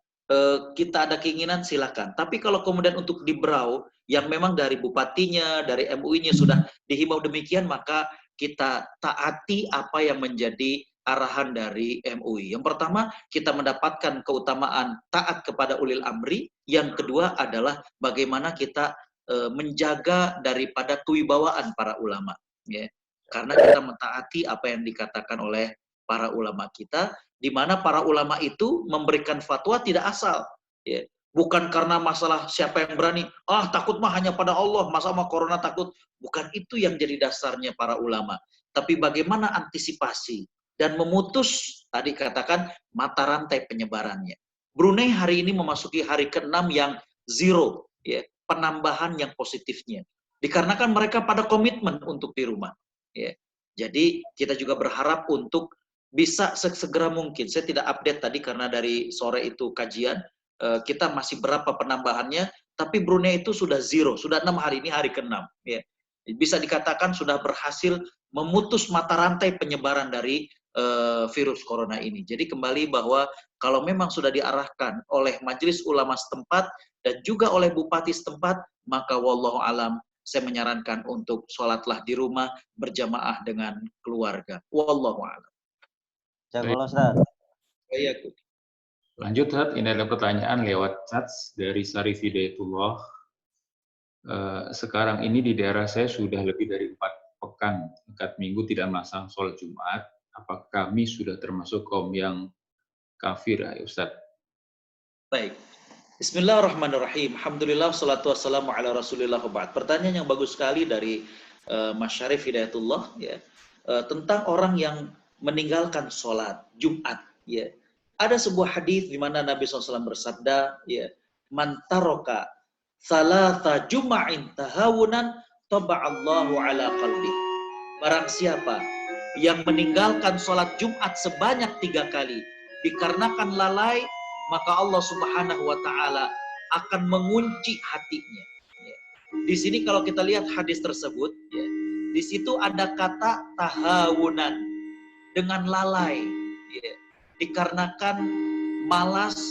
kita ada keinginan, silakan. Tapi kalau kemudian untuk di Berau, yang memang dari bupatinya, dari MUI-nya sudah dihimbau demikian, maka kita taati apa yang menjadi arahan dari MUI. Yang pertama, kita mendapatkan keutamaan taat kepada ulil amri. Yang kedua adalah bagaimana kita menjaga daripada kewibawaan para ulama. Ya. Karena kita mentaati apa yang dikatakan oleh para ulama kita, di mana para ulama itu memberikan fatwa tidak asal, ya. Bukan karena masalah siapa yang berani, takut mah hanya pada Allah, masa mah corona takut. Bukan itu yang jadi dasarnya para ulama. Tapi bagaimana antisipasi dan memutus, tadi katakan, mata rantai penyebarannya. Brunei hari ini memasuki hari ke-6 yang zero, ya, penambahan yang positifnya. Dikarenakan mereka pada komitmen untuk di rumah. Ya. Jadi kita juga berharap untuk bisa segera mungkin. Saya tidak update tadi karena dari sore itu kajian, kita masih berapa penambahannya, tapi Brunei itu sudah zero, sudah 6 hari ini hari ke-6. Ya. Bisa dikatakan sudah berhasil memutus mata rantai penyebaran dari virus corona ini. Jadi kembali bahwa kalau memang sudah diarahkan oleh majelis ulama setempat dan juga oleh bupati setempat, maka wallahu alam, saya menyarankan untuk sholatlah di rumah berjamaah dengan keluarga. Wallahu a'lam. Lanjut, Hat. Ini ada pertanyaan lewat chat dari Sarif Hidayatullah. Sekarang ini di daerah saya sudah lebih dari 4 pekan, 4 minggu tidak melaksanakan sholat Jumat. Apakah kami sudah termasuk kaum yang kafir, ya Ustaz? Baik. Bismillahirrahmanirrahim. Alhamdulillah, salatu wassalamu ala Rasulillah wa ba'd. Pertanyaan yang bagus sekali dari Mas Syarif Hidayatullah. Ya. tentang orang yang meninggalkan sholat Jumat. Ya. Ada sebuah hadis di mana Nabi SAW bersabda, ya, man taraka salasa juma'in tahawunan taba'allahu ala qalbi. Barang siapa yang meninggalkan sholat Jumat sebanyak 3 kali dikarenakan lalai, maka Allah Subhanahu wa taala akan mengunci hatinya. Ya. Di sini kalau kita lihat hadis tersebut, ya, di situ ada kata tahawunan, dengan lalai, ya, dikarenakan malas,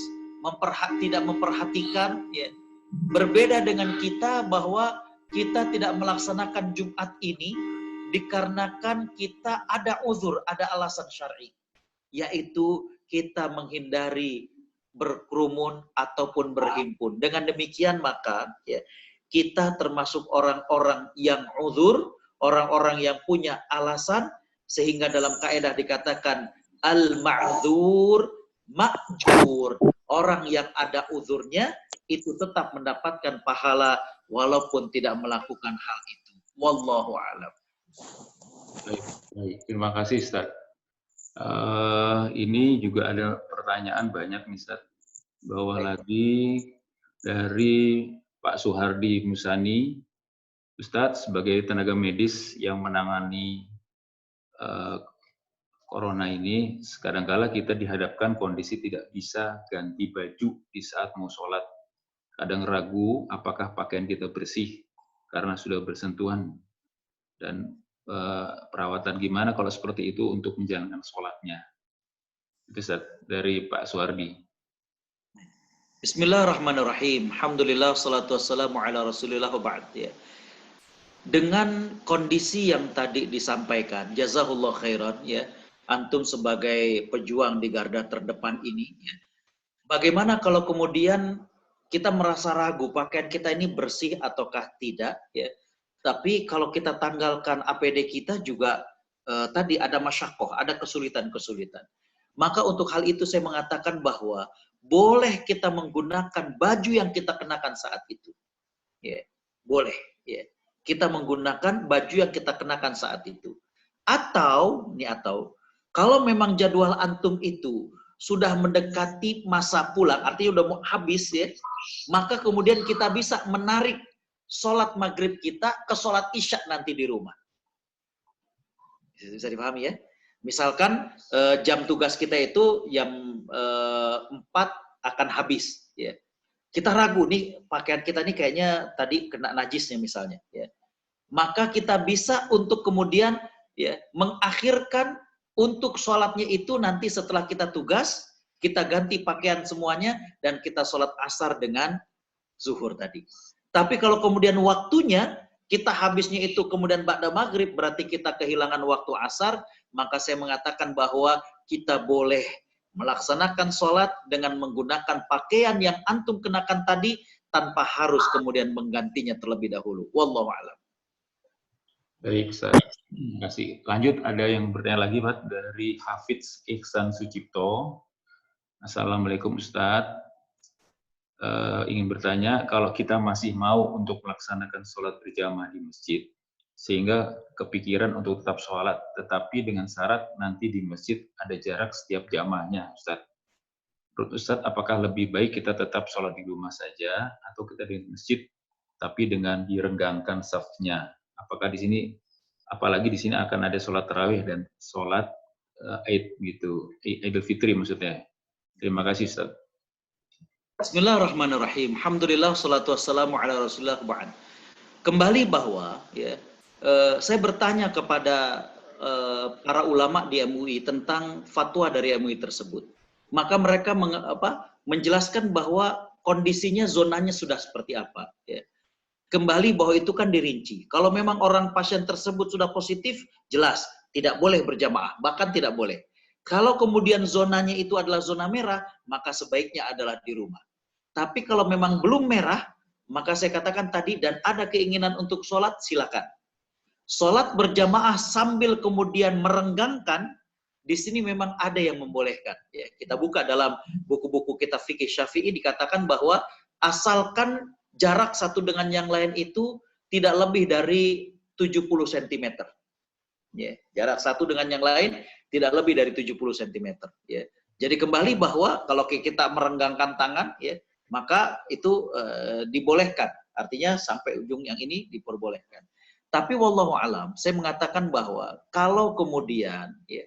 tidak memperhatikan, ya. Berbeda dengan kita bahwa kita tidak melaksanakan Jumat ini dikarenakan kita ada uzur, ada alasan syar'i, yaitu kita menghindari berkerumun ataupun berhimpun. Dengan demikian maka, ya, kita termasuk orang-orang yang uzur, orang-orang yang punya alasan, sehingga dalam kaidah dikatakan al-ma'dzur ma'jur. Orang yang ada uzurnya itu tetap mendapatkan pahala walaupun tidak melakukan hal itu. Wallahu a'lam. Baik. Terima kasih Ustaz. Ini juga ada pertanyaan banyak nih Ustaz. Bawa lagi dari Pak Suhardi Musani. Ustadz, sebagai tenaga medis yang menangani corona ini, kadang-kala kita dihadapkan kondisi tidak bisa ganti baju di saat mau sholat. Kadang ragu apakah pakaian kita bersih karena sudah bersentuhan, dan perawatan gimana kalau seperti itu untuk menjalankan sholatnya. Itu Ustadz, dari Pak Suhardi. Bismillahirrahmanirrahim. Alhamdulillah, salatu wassalamu ala rasulillah wa ba'd. Ya. Dengan kondisi yang tadi disampaikan, jazakallah khairan, ya, antum sebagai pejuang di garda terdepan ini, ya. Bagaimana kalau kemudian kita merasa ragu pakaian kita ini bersih ataukah tidak, ya. Tapi kalau kita tanggalkan APD kita juga tadi ada masyakoh, ada kesulitan-kesulitan. Maka untuk hal itu saya mengatakan bahwa boleh kita menggunakan baju yang kita kenakan saat itu. Ya, boleh, ya. Kita menggunakan baju yang kita kenakan saat itu. Atau kalau memang jadwal antum itu sudah mendekati masa pulang, artinya udah mau habis, ya, maka kemudian kita bisa menarik sholat maghrib kita ke sholat isya nanti di rumah. Bisa dipahami ya? Misalkan jam tugas kita itu jam 4 akan habis, ya. Kita ragu nih pakaian kita nih kayaknya tadi kena najisnya misalnya, ya. Maka kita bisa untuk kemudian, ya, mengakhirkan untuk sholatnya itu nanti setelah kita tugas, kita ganti pakaian semuanya dan kita sholat asar dengan zuhur tadi. Tapi kalau kemudian waktunya kita habisnya itu kemudian ba'da maghrib, berarti kita kehilangan waktu asar, maka saya mengatakan bahwa kita boleh melaksanakan sholat dengan menggunakan pakaian yang antum kenakan tadi tanpa harus kemudian menggantinya terlebih dahulu. Wallahu a'lam. Baik, Ustaz. Terima kasih. Lanjut, ada yang bertanya lagi, Pak, dari Hafiz Ihsan Sucipto. Assalamualaikum, Ustaz. Ingin bertanya, kalau kita masih mau untuk melaksanakan sholat berjamaah di masjid, sehingga kepikiran untuk tetap sholat, tetapi dengan syarat nanti di masjid ada jarak setiap jamaahnya, Ustaz. Menurut Ustaz, apakah lebih baik kita tetap sholat di rumah saja, atau kita di masjid, tapi dengan direnggangkan safnya? Apakah di sini, apalagi di sini akan ada sholat tarawih dan sholat Aid gitu, Idul Fitri maksudnya. Terima kasih, Ustaz. Bismillahirrahmanirrahim. Alhamdulillah, salatu wassalamu ala rasulillah ba'd. Kembali bahwa, ya, saya bertanya kepada para ulama di MUI tentang fatwa dari MUI tersebut. Maka mereka menjelaskan bahwa kondisinya, zonanya sudah seperti apa. Ya. Kembali bahwa itu kan dirinci. Kalau memang orang pasien tersebut sudah positif, jelas tidak boleh berjamaah, bahkan tidak boleh. Kalau kemudian zonanya itu adalah zona merah, maka sebaiknya adalah di rumah. Tapi kalau memang belum merah, maka saya katakan tadi, dan ada keinginan untuk sholat, silakan. Sholat berjamaah sambil kemudian merenggangkan, di sini memang ada yang membolehkan. Ya, kita buka dalam buku-buku kitab fikih Syafi'i, dikatakan bahwa asalkan jarak satu dengan yang lain itu tidak lebih dari 70 cm. Ya, jarak satu dengan yang lain tidak lebih dari 70 cm. Ya. Jadi kembali bahwa kalau kita merenggangkan tangan, ya, maka itu dibolehkan. Artinya sampai ujung yang ini diperbolehkan. Tapi wallahu alam, saya mengatakan bahwa kalau kemudian ya,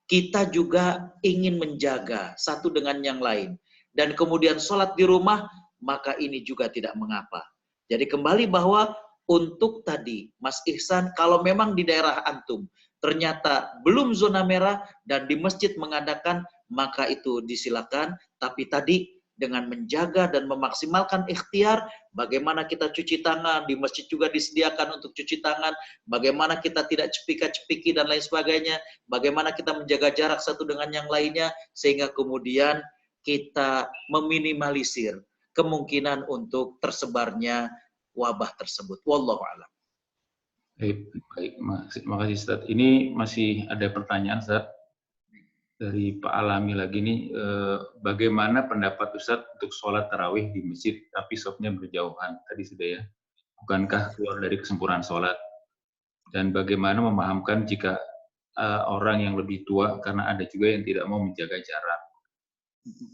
kita juga ingin menjaga satu dengan yang lain dan kemudian sholat di rumah, maka ini juga tidak mengapa. Jadi kembali bahwa untuk tadi, Mas Ihsan, kalau memang di daerah antum ternyata belum zona merah dan di masjid mengadakan, maka itu disilakan. Tapi tadi dengan menjaga dan memaksimalkan ikhtiar, bagaimana kita cuci tangan, di masjid juga disediakan untuk cuci tangan, bagaimana kita tidak cepika-cepiki dan lain sebagainya, bagaimana kita menjaga jarak satu dengan yang lainnya, sehingga kemudian kita meminimalisir kemungkinan untuk tersebarnya wabah tersebut. Wallahu a'lam. Baik, makasih Ustaz. Ini masih ada pertanyaan Ustaz dari Pak Alami lagi nih. Bagaimana pendapat Ustaz untuk sholat tarawih di masjid tapi safnya berjauhan? Tadi sudah ya. Bukankah keluar dari kesempurnaan sholat? Dan bagaimana memahamkan jika orang yang lebih tua, karena ada juga yang tidak mau menjaga jarak.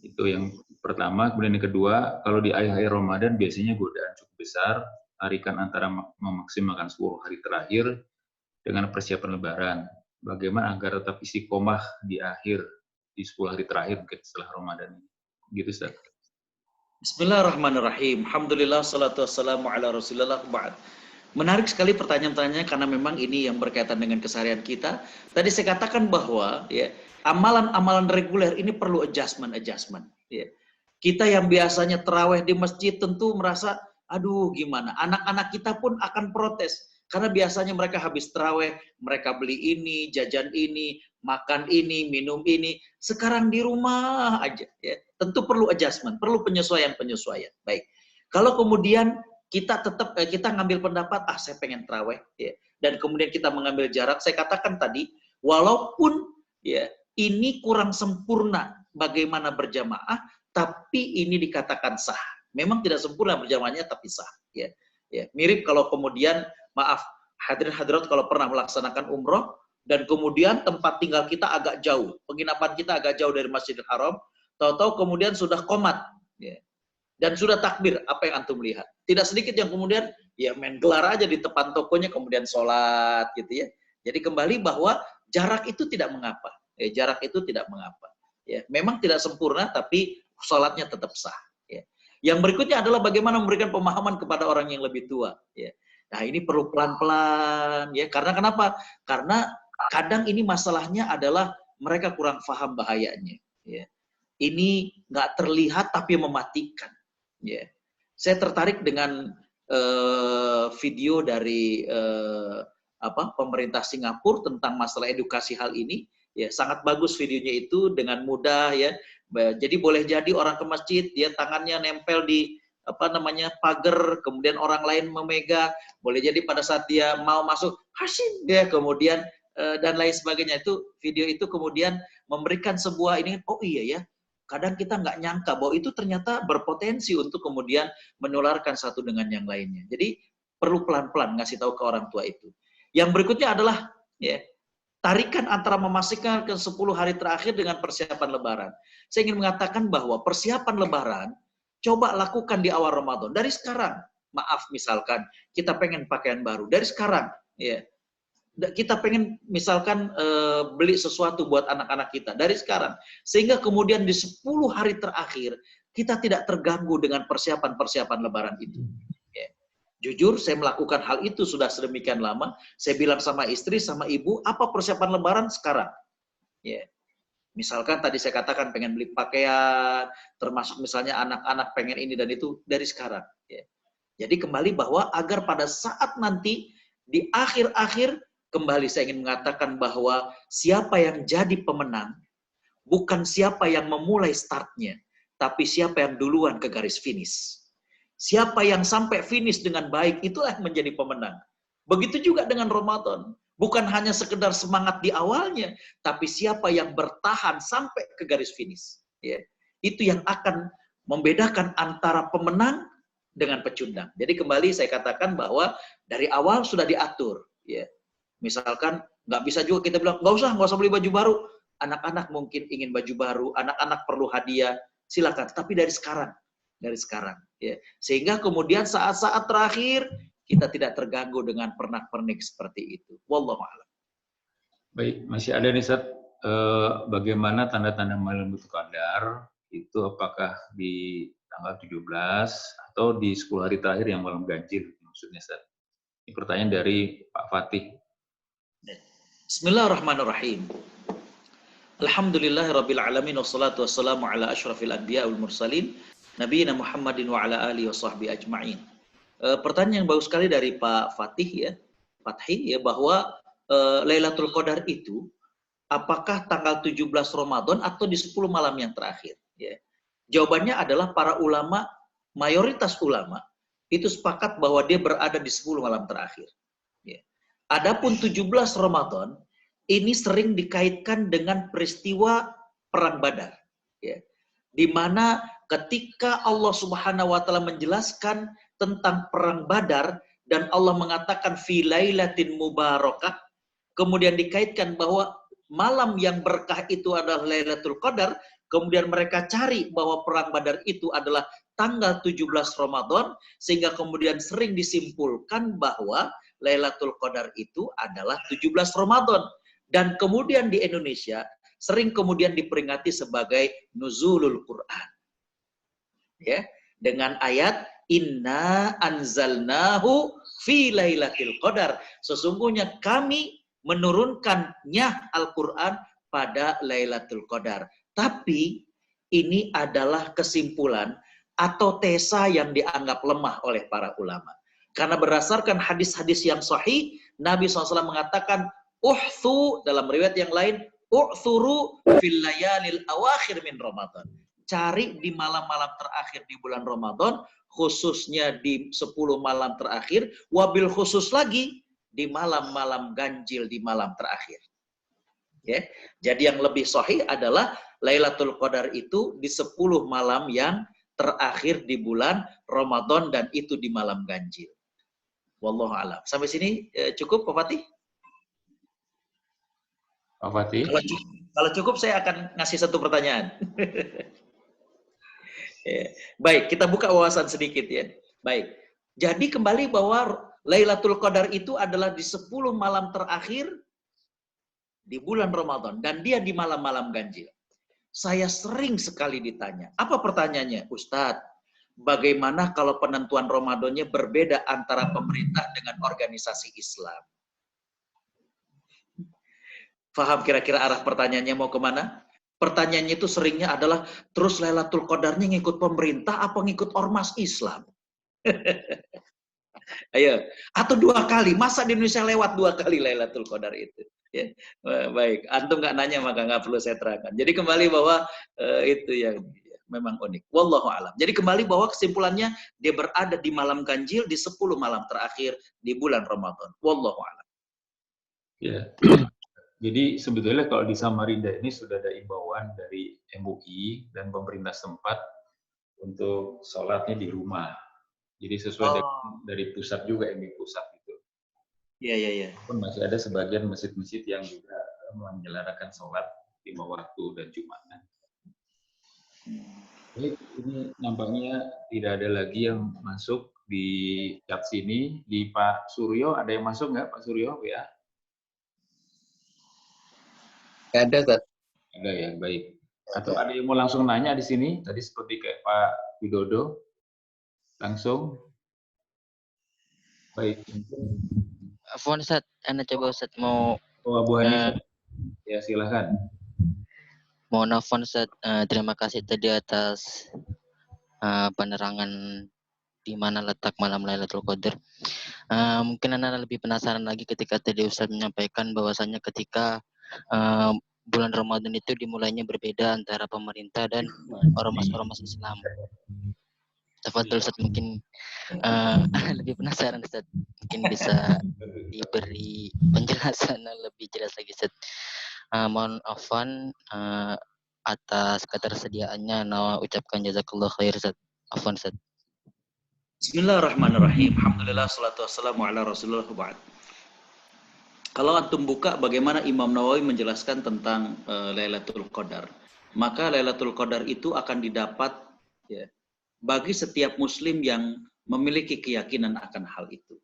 Itu yang pertama. Kemudian yang kedua, kalau di akhir Ramadan biasanya godaan cukup besar, tarikan antara memaksimalkan 10 hari terakhir dengan persiapan lebaran. Bagaimana agar tetap istiqomah di akhir, di 10 hari terakhir mungkin setelah Ramadan ini. Gitu Ustaz. Bismillahirrahmanirrahim. Alhamdulillah, salatu wassalamu ala rasulillah, ba'd. Menarik sekali pertanyaan-pertanyaannya karena memang ini yang berkaitan dengan keseharian kita. Tadi saya katakan bahwa ya, amalan-amalan reguler ini perlu adjustment. Ya. Kita yang biasanya terawih di masjid tentu merasa, aduh gimana. Anak-anak kita pun akan protes. Karena biasanya mereka habis terawih, mereka beli ini, jajan ini, makan ini, minum ini. Sekarang di rumah aja. Ya. Tentu perlu adjustment, perlu penyesuaian. Baik. Kalau kemudian kita tetap kita ngambil pendapat, saya pengen terawih, ya. Dan kemudian kita mengambil jarak. Saya katakan tadi, walaupun ya ini kurang sempurna bagaimana berjamaah, tapi ini dikatakan sah. Memang tidak sempurna berjamaahnya, tapi sah. Ya. Ya. Mirip kalau kemudian, maaf, hadirin hadirat kalau pernah melaksanakan umroh dan kemudian tempat tinggal kita agak jauh, penginapan kita agak jauh dari Masjidil Haram, tahu-tahu kemudian sudah qomat. Ya. Dan sudah takbir, apa yang antum lihat? Tidak sedikit yang kemudian ya main gelar aja di depan tokonya, kemudian sholat gitu ya. Jadi kembali bahwa jarak itu tidak mengapa. Ya, jarak itu tidak mengapa. Ya, memang tidak sempurna, tapi sholatnya tetap sah. Ya. Yang berikutnya adalah bagaimana memberikan pemahaman kepada orang yang lebih tua. Ya. Nah ini perlu pelan-pelan. Ya. Karena kenapa? Karena kadang ini masalahnya adalah mereka kurang paham bahayanya. Ya. Ini nggak terlihat tapi mematikan. Ya, saya tertarik dengan video dari pemerintah Singapura tentang masalah edukasi hal ini. Ya, sangat bagus videonya itu dengan mudah ya. Jadi boleh jadi orang ke masjid, dia tangannya nempel di pagar, kemudian orang lain memegang. Boleh jadi pada saat dia mau masuk, hasim ya, kemudian dan lain sebagainya. Itu video itu kemudian memberikan sebuah ini. Oh iya ya. Kadang kita nggak nyangka bahwa itu ternyata berpotensi untuk kemudian menularkan satu dengan yang lainnya. Jadi perlu pelan-pelan ngasih tahu ke orang tua itu. Yang berikutnya adalah ya, tarikan antara memastikan ke 10 hari terakhir dengan persiapan lebaran. Saya ingin mengatakan bahwa persiapan lebaran coba lakukan di awal Ramadan. Dari sekarang, maaf misalkan kita pengen pakaian baru. Dari sekarang, ya. Kita pengen misalkan beli sesuatu buat anak-anak kita dari sekarang, sehingga kemudian di 10 hari terakhir kita tidak terganggu dengan persiapan-persiapan lebaran itu. Ya. Jujur saya melakukan hal itu sudah sedemikian lama. Saya bilang sama istri, sama ibu, apa persiapan lebaran sekarang? Ya. Misalkan tadi saya katakan pengen beli pakaian, termasuk misalnya anak-anak pengen ini dan itu dari sekarang. Ya. Jadi kembali bahwa agar pada saat nanti di akhir-akhir kembali saya ingin mengatakan bahwa siapa yang jadi pemenang bukan siapa yang memulai startnya, tapi siapa yang duluan ke garis finish. Siapa yang sampai finish dengan baik, itulah yang menjadi pemenang. Begitu juga dengan Ramadan. Bukan hanya sekedar semangat di awalnya, tapi siapa yang bertahan sampai ke garis finish. Ya. Itu yang akan membedakan antara pemenang dengan pecundang. Jadi kembali saya katakan bahwa dari awal sudah diatur. Ya. Misalkan Nggak bisa juga kita bilang, nggak usah beli baju baru. Anak-anak mungkin ingin baju baru, anak-anak perlu hadiah, silakan. Tapi dari sekarang. Ya. Sehingga kemudian saat-saat terakhir, kita tidak terganggu dengan pernak-pernik seperti itu. Wallahu a'lam. Baik, masih ada nih Ustaz, bagaimana tanda-tanda malam Lailatul Qadar itu apakah di tanggal 17 atau di 10 hari terakhir yang malam ganjil maksudnya Ustaz? Ini pertanyaan dari Pak Fatih. Bismillahirrahmanirrahim. Alhamdulillahirabbil alamin wassalatu wassalamu ala asyrafil anbiya wal mursalin nabiyina Muhammadin wa ala alihi washabbihi ajmain. Pertanyaan yang bagus sekali dari Pak Fathi ya bahwa Lailatul Qadar itu apakah tanggal 17 Ramadan atau di 10 malam yang terakhir ya. Jawabannya adalah para ulama, mayoritas ulama itu sepakat bahwa dia berada di 10 malam terakhir ya. Adapun 17 Ramadan ini sering dikaitkan dengan peristiwa perang Badar ya. Di mana ketika Allah Subhanahu wa taala menjelaskan tentang perang Badar dan Allah mengatakan fi lailatin mubarakah, kemudian dikaitkan bahwa malam yang berkah itu adalah Lailatul Qadar, kemudian mereka cari bahwa perang Badar itu adalah tanggal 17 Ramadan, sehingga kemudian sering disimpulkan bahwa Lailatul Qadar itu adalah 17 Ramadan. Dan kemudian di Indonesia sering kemudian diperingati sebagai nuzulul Quran. Ya, dengan ayat inna anzalnahu fi lailatul qadar. Sesungguhnya kami menurunkannya Al-Qur'an pada Lailatul Qadar. Tapi ini adalah kesimpulan atau tesa yang dianggap lemah oleh para ulama. Karena berdasarkan hadis-hadis yang sahih, Nabi SAW mengatakan, uhthu, dalam riwayat yang lain, u'thuru fil layalil awakhir min Ramadan. Cari di malam-malam terakhir di bulan Ramadan, khususnya di 10 malam terakhir, wabil khusus lagi di malam-malam ganjil di malam terakhir. Ya. Jadi yang lebih sahih adalah Lailatul Qadar itu di 10 malam yang terakhir di bulan Ramadan dan itu di malam ganjil. Wallahu a'lam. Sampai sini cukup Pak Fatih? Pak Fatih? Kalau cukup saya akan ngasih satu pertanyaan. Ya. Baik, kita buka wawasan sedikit ya. Baik. Jadi kembali bahwa Lailatul Qadar itu adalah di 10 malam terakhir di bulan Ramadan dan dia di malam-malam ganjil. Saya sering sekali ditanya, apa pertanyaannya? Ustadz, bagaimana kalau penentuan Ramadannya berbeda antara pemerintah dengan organisasi Islam? Faham kira-kira arah pertanyaannya mau kemana? Pertanyaannya itu seringnya adalah, terus Lailatul Qadarnya ngikut pemerintah apa ngikut ormas Islam? Ayo, atau 2 kali, masa di Indonesia lewat 2 kali Lailatul Qadar itu? Ya. Baik, antum nggak nanya maka nggak perlu saya terangkan. Jadi kembali bahwa itu yang memang unik. Wallahu a'lam. Jadi kembali bahwa kesimpulannya dia berada di malam ganjil di 10 malam terakhir di bulan Ramadan. Wallahu a'lam. Ya. Jadi sebetulnya kalau di Samarinda ini sudah ada imbauan dari MUI dan pemerintah setempat untuk sholatnya di rumah. Jadi sesuai dari pusat juga yang di pusat itu. Iya. Pun masih ada sebagian masjid-masjid yang juga menyelenggarakan sholat 5 waktu dan Jumatan. Jadi ini nampaknya tidak ada lagi yang masuk di chat sini. Di Pak Suryo ada yang masuk nggak Pak Suryo ya? Nggak ada, Ustaz. Ada ya, baik. Atau ada yang mau langsung nanya di sini? Tadi seperti kayak Pak Widodo. Langsung. Baik. Afwan Ustaz, Anda coba Ustaz mau... Oh, Abu Hanifah. Ya, silakan. Mohon afwan Ustaz, terima kasih tadi atas penerangan di mana letak malam Lailatul Qadar. Mungkin Anda lebih penasaran lagi ketika tadi Ustaz menyampaikan bahwasanya ketika bulan Ramadan itu dimulainya berbeda antara pemerintah dan ormas-ormas Islam. Tafadhol Ustaz, mungkin lebih penasaran Ustaz, mungkin bisa diberi penjelasan lebih jelas lagi Ustaz. Mohon afwan atas ketersediaannya, ucapkan jazakallah khair Ustaz. Afwan Ustaz. Bismillahirrahmanirrahim. Alhamdulillah salatu wassalamu ala Rasulullah wa ba'd. kalau antum buka bagaimana Imam Nawawi menjelaskan tentang Lailatul Qadar, maka Lailatul Qadar itu akan didapat ya, bagi setiap muslim yang memiliki keyakinan akan hal itu.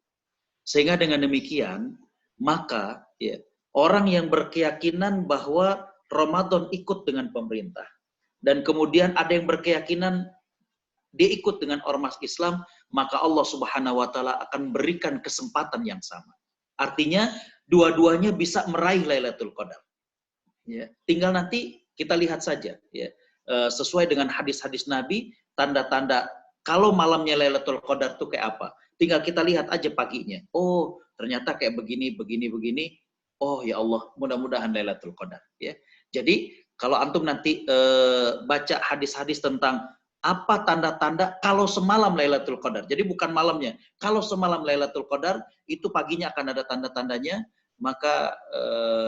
Sehingga dengan demikian, maka ya, orang yang berkeyakinan bahwa Ramadan ikut dengan pemerintah, dan kemudian ada yang berkeyakinan dia ikut dengan ormas Islam, maka Allah Subhanahu wa taala akan berikan kesempatan yang sama. Artinya dua-duanya bisa meraih Lailatul Qadar. Ya, tinggal nanti kita lihat saja ya. Sesuai dengan hadis-hadis Nabi, tanda-tanda kalau malamnya Lailatul Qadar itu kayak apa? Tinggal kita lihat aja paginya. Oh, ternyata kayak begini, begini, begini. Oh ya Allah, mudah-mudahan Lailatul Qadar ya. Jadi kalau antum nanti baca hadis-hadis tentang apa tanda-tanda kalau semalam Lailatul Qadar. Jadi bukan malamnya. Kalau semalam Lailatul Qadar, itu paginya akan ada tanda-tandanya, maka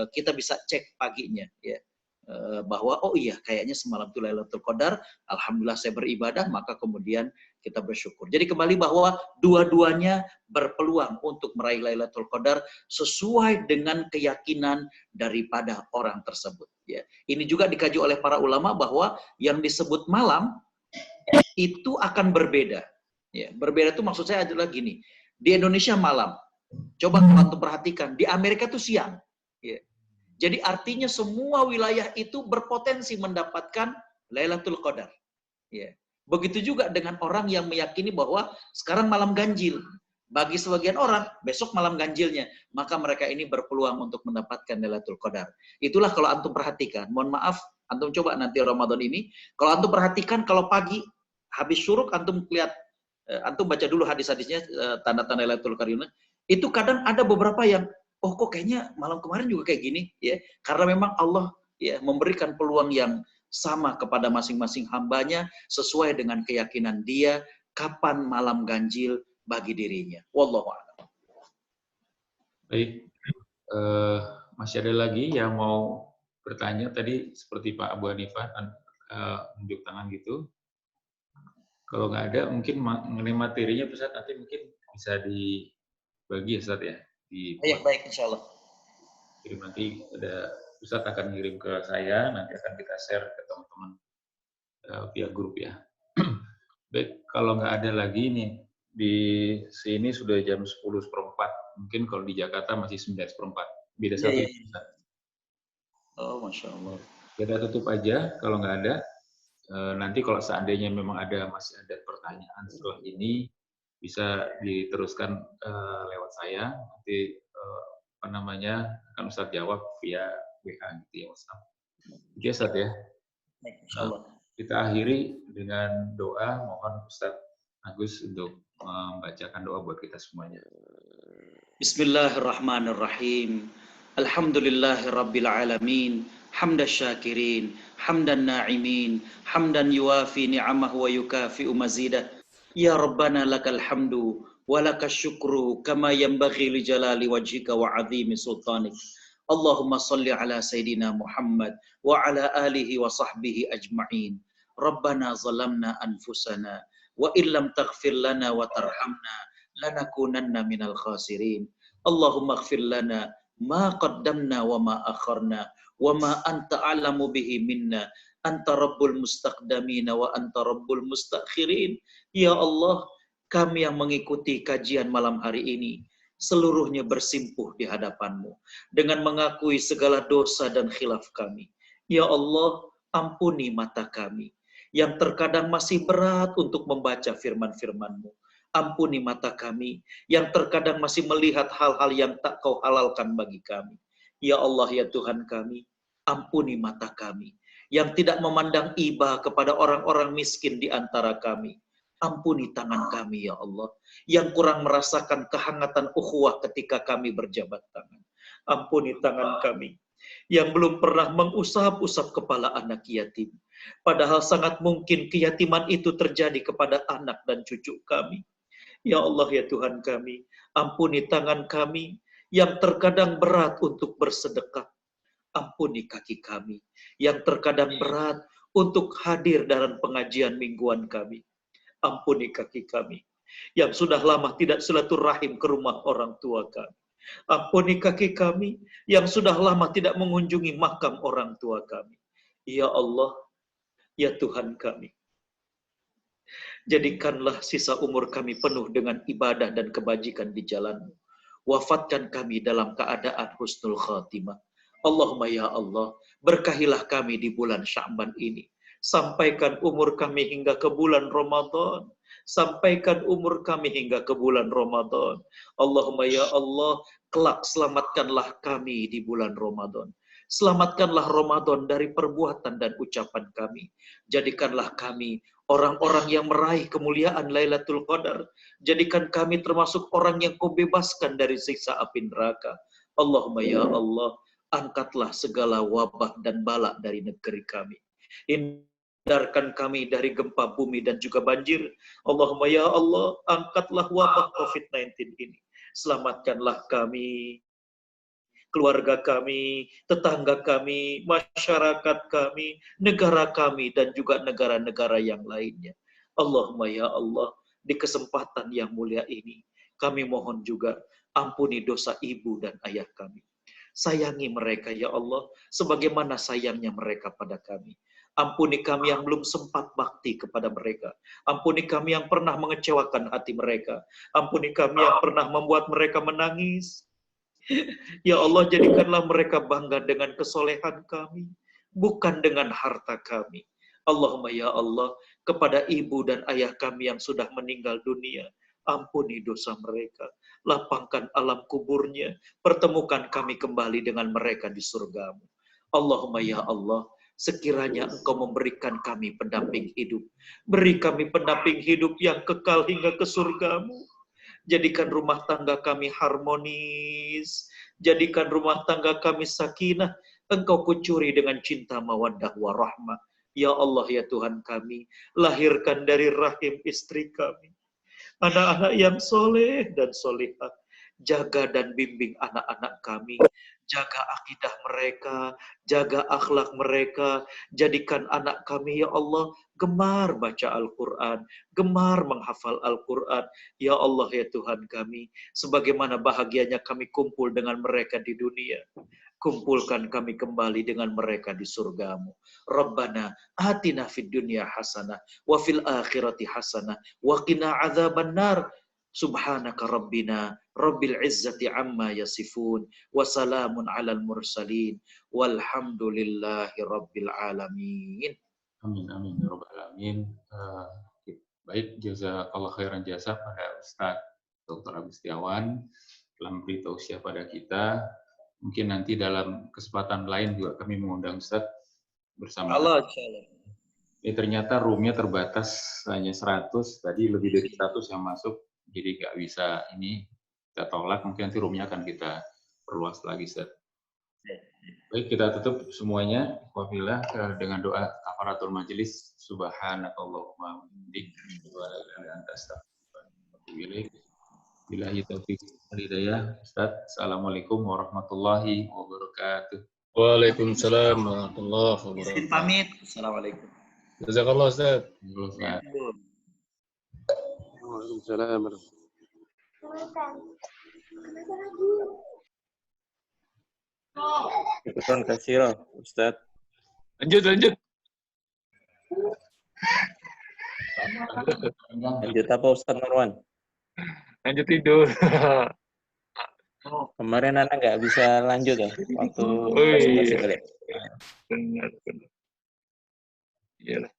kita bisa cek paginya ya. Bahwa oh iya kayaknya semalam itu Lailatul Qadar, alhamdulillah saya beribadah, maka kemudian kita bersyukur. Jadi kembali bahwa dua-duanya berpeluang untuk meraih Lailatul Qadar sesuai dengan keyakinan daripada orang tersebut ya. Ini juga dikaji oleh para ulama bahwa yang disebut malam itu akan berbeda. Ya, berbeda itu maksud saya adalah gini. Di Indonesia malam. Coba kalau antum perhatikan, di Amerika itu siang. Ya. Jadi artinya semua wilayah itu berpotensi mendapatkan Lailatul Qadar. Ya. Begitu juga dengan orang yang meyakini bahwa sekarang malam ganjil. Bagi sebagian orang, besok malam ganjilnya. Maka mereka ini berpeluang untuk mendapatkan Lailatul Qadar. Itulah kalau antum perhatikan. Mohon maaf, antum coba nanti Ramadan ini. Kalau antum perhatikan, kalau pagi, habis syuruk, antum lihat, antum baca dulu hadis-hadisnya, tanda-tanda Lailatul Qadar. Itu kadang ada beberapa yang, oh kok kayaknya malam kemarin juga kayak gini. Ya, karena memang Allah ya memberikan peluang yang sama kepada masing-masing hambanya, sesuai dengan keyakinan dia, kapan malam ganjil bagi dirinya. Wallahu a'lam. Baik, masih ada lagi yang mau bertanya tadi seperti Pak Abu Hanifah unjuk tangan gitu. Kalau nggak ada, mungkin mengenai materinya Ustaz nanti mungkin bisa dibagi ya Ustaz ya. Baik, insya Allah. Jadi nanti ada Ustaz akan ngirim ke saya, nanti akan kita share ke teman-teman via grup ya. Baik, kalau nggak ada lagi nih, di sini sudah jam 10:04. Mungkin kalau di Jakarta masih 9:04. Beda satu. Ya. Oh, Masya Allah. Kita tutup aja kalau nggak ada. Nanti kalau seandainya memang masih ada pertanyaan setelah ini, bisa diteruskan lewat saya. Nanti akan Ustaz jawab via WA gitu ya, WhatsApp. Oke, Ustaz ya. Insyaallah. Kita akhiri dengan doa, mohon Ustaz Agus untuk membacakan doa buat kita semuanya. Bismillahirrahmanirrahim. Alhamdulillahirabbil alamin. Hamdan syakirin, hamdan na'imin, hamdan yuwafi ni'amahu wa yukafi'u mazidah. Ya Rabbana lakal hamdu wa lakas syukru kama yanbaghi li jalali wajhika wa 'azimi sultanik. Allahumma salli ala sayidina Muhammad wa ala alihi wa sahbihi ajma'in. Rabbana zalamna anfusana wa illam taghfir lana wa tarhamna lanakunanna minal khasirin. Allahumma ighfir lana ma qaddamna wa ma akharna wa ma anta a'lamu bihi minna, anta rabbul mustaqdamina wa anta rabbul mustakhirin. Ya Allah, kami yang mengikuti kajian malam hari ini seluruhnya bersimpuh di hadapan-Mu dengan mengakui segala dosa dan khilaf kami. Ya Allah, ampuni mata kami yang terkadang masih berat untuk membaca firman-firman-Mu. Ampuni mata kami yang terkadang masih melihat hal-hal yang tak Kau halalkan bagi kami. Ya Allah, ya Tuhan kami, ampuni mata kami yang tidak memandang iba kepada orang-orang miskin di antara kami. Ampuni tangan kami, ya Allah, yang kurang merasakan kehangatan ukhuwah ketika kami berjabat tangan. Ampuni tangan kami yang belum pernah mengusap-usap kepala anak yatim. Padahal sangat mungkin keyatiman itu terjadi kepada anak dan cucu kami. Ya Allah, ya Tuhan kami, ampuni tangan kami yang terkadang berat untuk bersedekah. Ampuni kaki kami yang terkadang berat untuk hadir dalam pengajian mingguan kami. Ampuni kaki kami yang sudah lama tidak silaturahim ke rumah orang tua kami. Ampuni kaki kami yang sudah lama tidak mengunjungi makam orang tua kami. Ya Allah, ya Tuhan kami, jadikanlah sisa umur kami penuh dengan ibadah dan kebajikan di jalan-Mu. Wafatkan kami dalam keadaan husnul khatimah. Allahumma ya Allah, berkahilah kami di bulan Sya'ban ini. Sampaikan umur kami hingga ke bulan Ramadan. Sampaikan umur kami hingga ke bulan Ramadan. Allahumma ya Allah, kelak selamatkanlah kami di bulan Ramadan. Selamatkanlah Ramadan dari perbuatan dan ucapan kami. Jadikanlah kami orang-orang yang meraih kemuliaan Lailatul Qadar. Jadikan kami termasuk orang yang Kau bebaskan dari siksa api neraka. Allahumma ya Allah, angkatlah segala wabah dan bala dari negeri kami. Hindarkan kami dari gempa bumi dan juga banjir. Allahumma ya Allah, angkatlah wabah COVID-19 ini. Selamatkanlah kami, keluarga kami, tetangga kami, masyarakat kami, negara kami, dan juga negara-negara yang lainnya. Allahumma ya Allah, di kesempatan yang mulia ini, kami mohon juga ampuni dosa ibu dan ayah kami. Sayangi mereka ya Allah, sebagaimana sayangnya mereka pada kami. Ampuni kami yang belum sempat bakti kepada mereka. Ampuni kami yang pernah mengecewakan hati mereka. Ampuni kami yang pernah membuat mereka menangis. Ya Allah, jadikanlah mereka bangga dengan kesolehan kami, bukan dengan harta kami. Allahumma ya Allah, kepada ibu dan ayah kami yang sudah meninggal dunia, ampuni dosa mereka, lapangkan alam kuburnya, pertemukan kami kembali dengan mereka di surga-Mu. Allahumma ya Allah, sekiranya Engkau memberikan kami pendamping hidup, beri kami pendamping hidup yang kekal hingga ke surga-Mu. Jadikan rumah tangga kami harmonis. Jadikan rumah tangga kami sakinah. Engkau kucuri dengan cinta mawaddah warahmah. Ya Allah ya Tuhan kami, lahirkan dari rahim istri kami anak-anak yang soleh dan solihah. Jaga dan bimbing anak-anak kami. Jaga akidah mereka, jaga akhlak mereka. Jadikan anak kami ya Allah gemar baca Al-Quran, gemar menghafal Al-Quran. Ya Allah ya Tuhan kami, sebagaimana bahagianya kami kumpul dengan mereka di dunia, kumpulkan kami kembali dengan mereka di surga-Mu. Rabbana atina fid dunya hasanah wa fil akhirati hasanah wa qina adzabannar. Subhanaka rabbina rabbil izzati amma yasifun wa salamun alal mursalin walhamdulillahi rabbil alamin. Amin, amin, ya rabbal alamin. Baik, jazakallah khairan jasa pada Ustaz Dr. Agus Setiawan telah memberi tausiah pada kita. Mungkin nanti dalam kesempatan lain juga kami mengundang Ustaz bersama. Allah. Ini ternyata roomnya terbatas hanya 100, tadi lebih dari 100 yang masuk, jadi nggak bisa ini kita tolak. Mungkin nanti roomnya akan kita perluas lagi, Ustaz. Baik, kita tutup semuanya wabillah dengan doa kafaratul majelis. Subhanakallahumma wa bihamdika wa la ilaha illa anta astaghfiruka wa atubu ilaik. Billahi taufiq wal hidayah. Ustaz, assalamualaikum warahmatullahi wabarakatuh. Waalaikumsalam warahmatullahi wabarakatuh. Pamit. Assalamualaikum. Jazakallah Ustaz. Waalaikumsalam. Syukran kasih Ustaz. Lanjut. Lanjut apa Ustaz Marwan? Lanjut tidur. Kemarin anak nggak bisa lanjut ya waktu Oh iya. presentasi kali. Benar. Iyalah.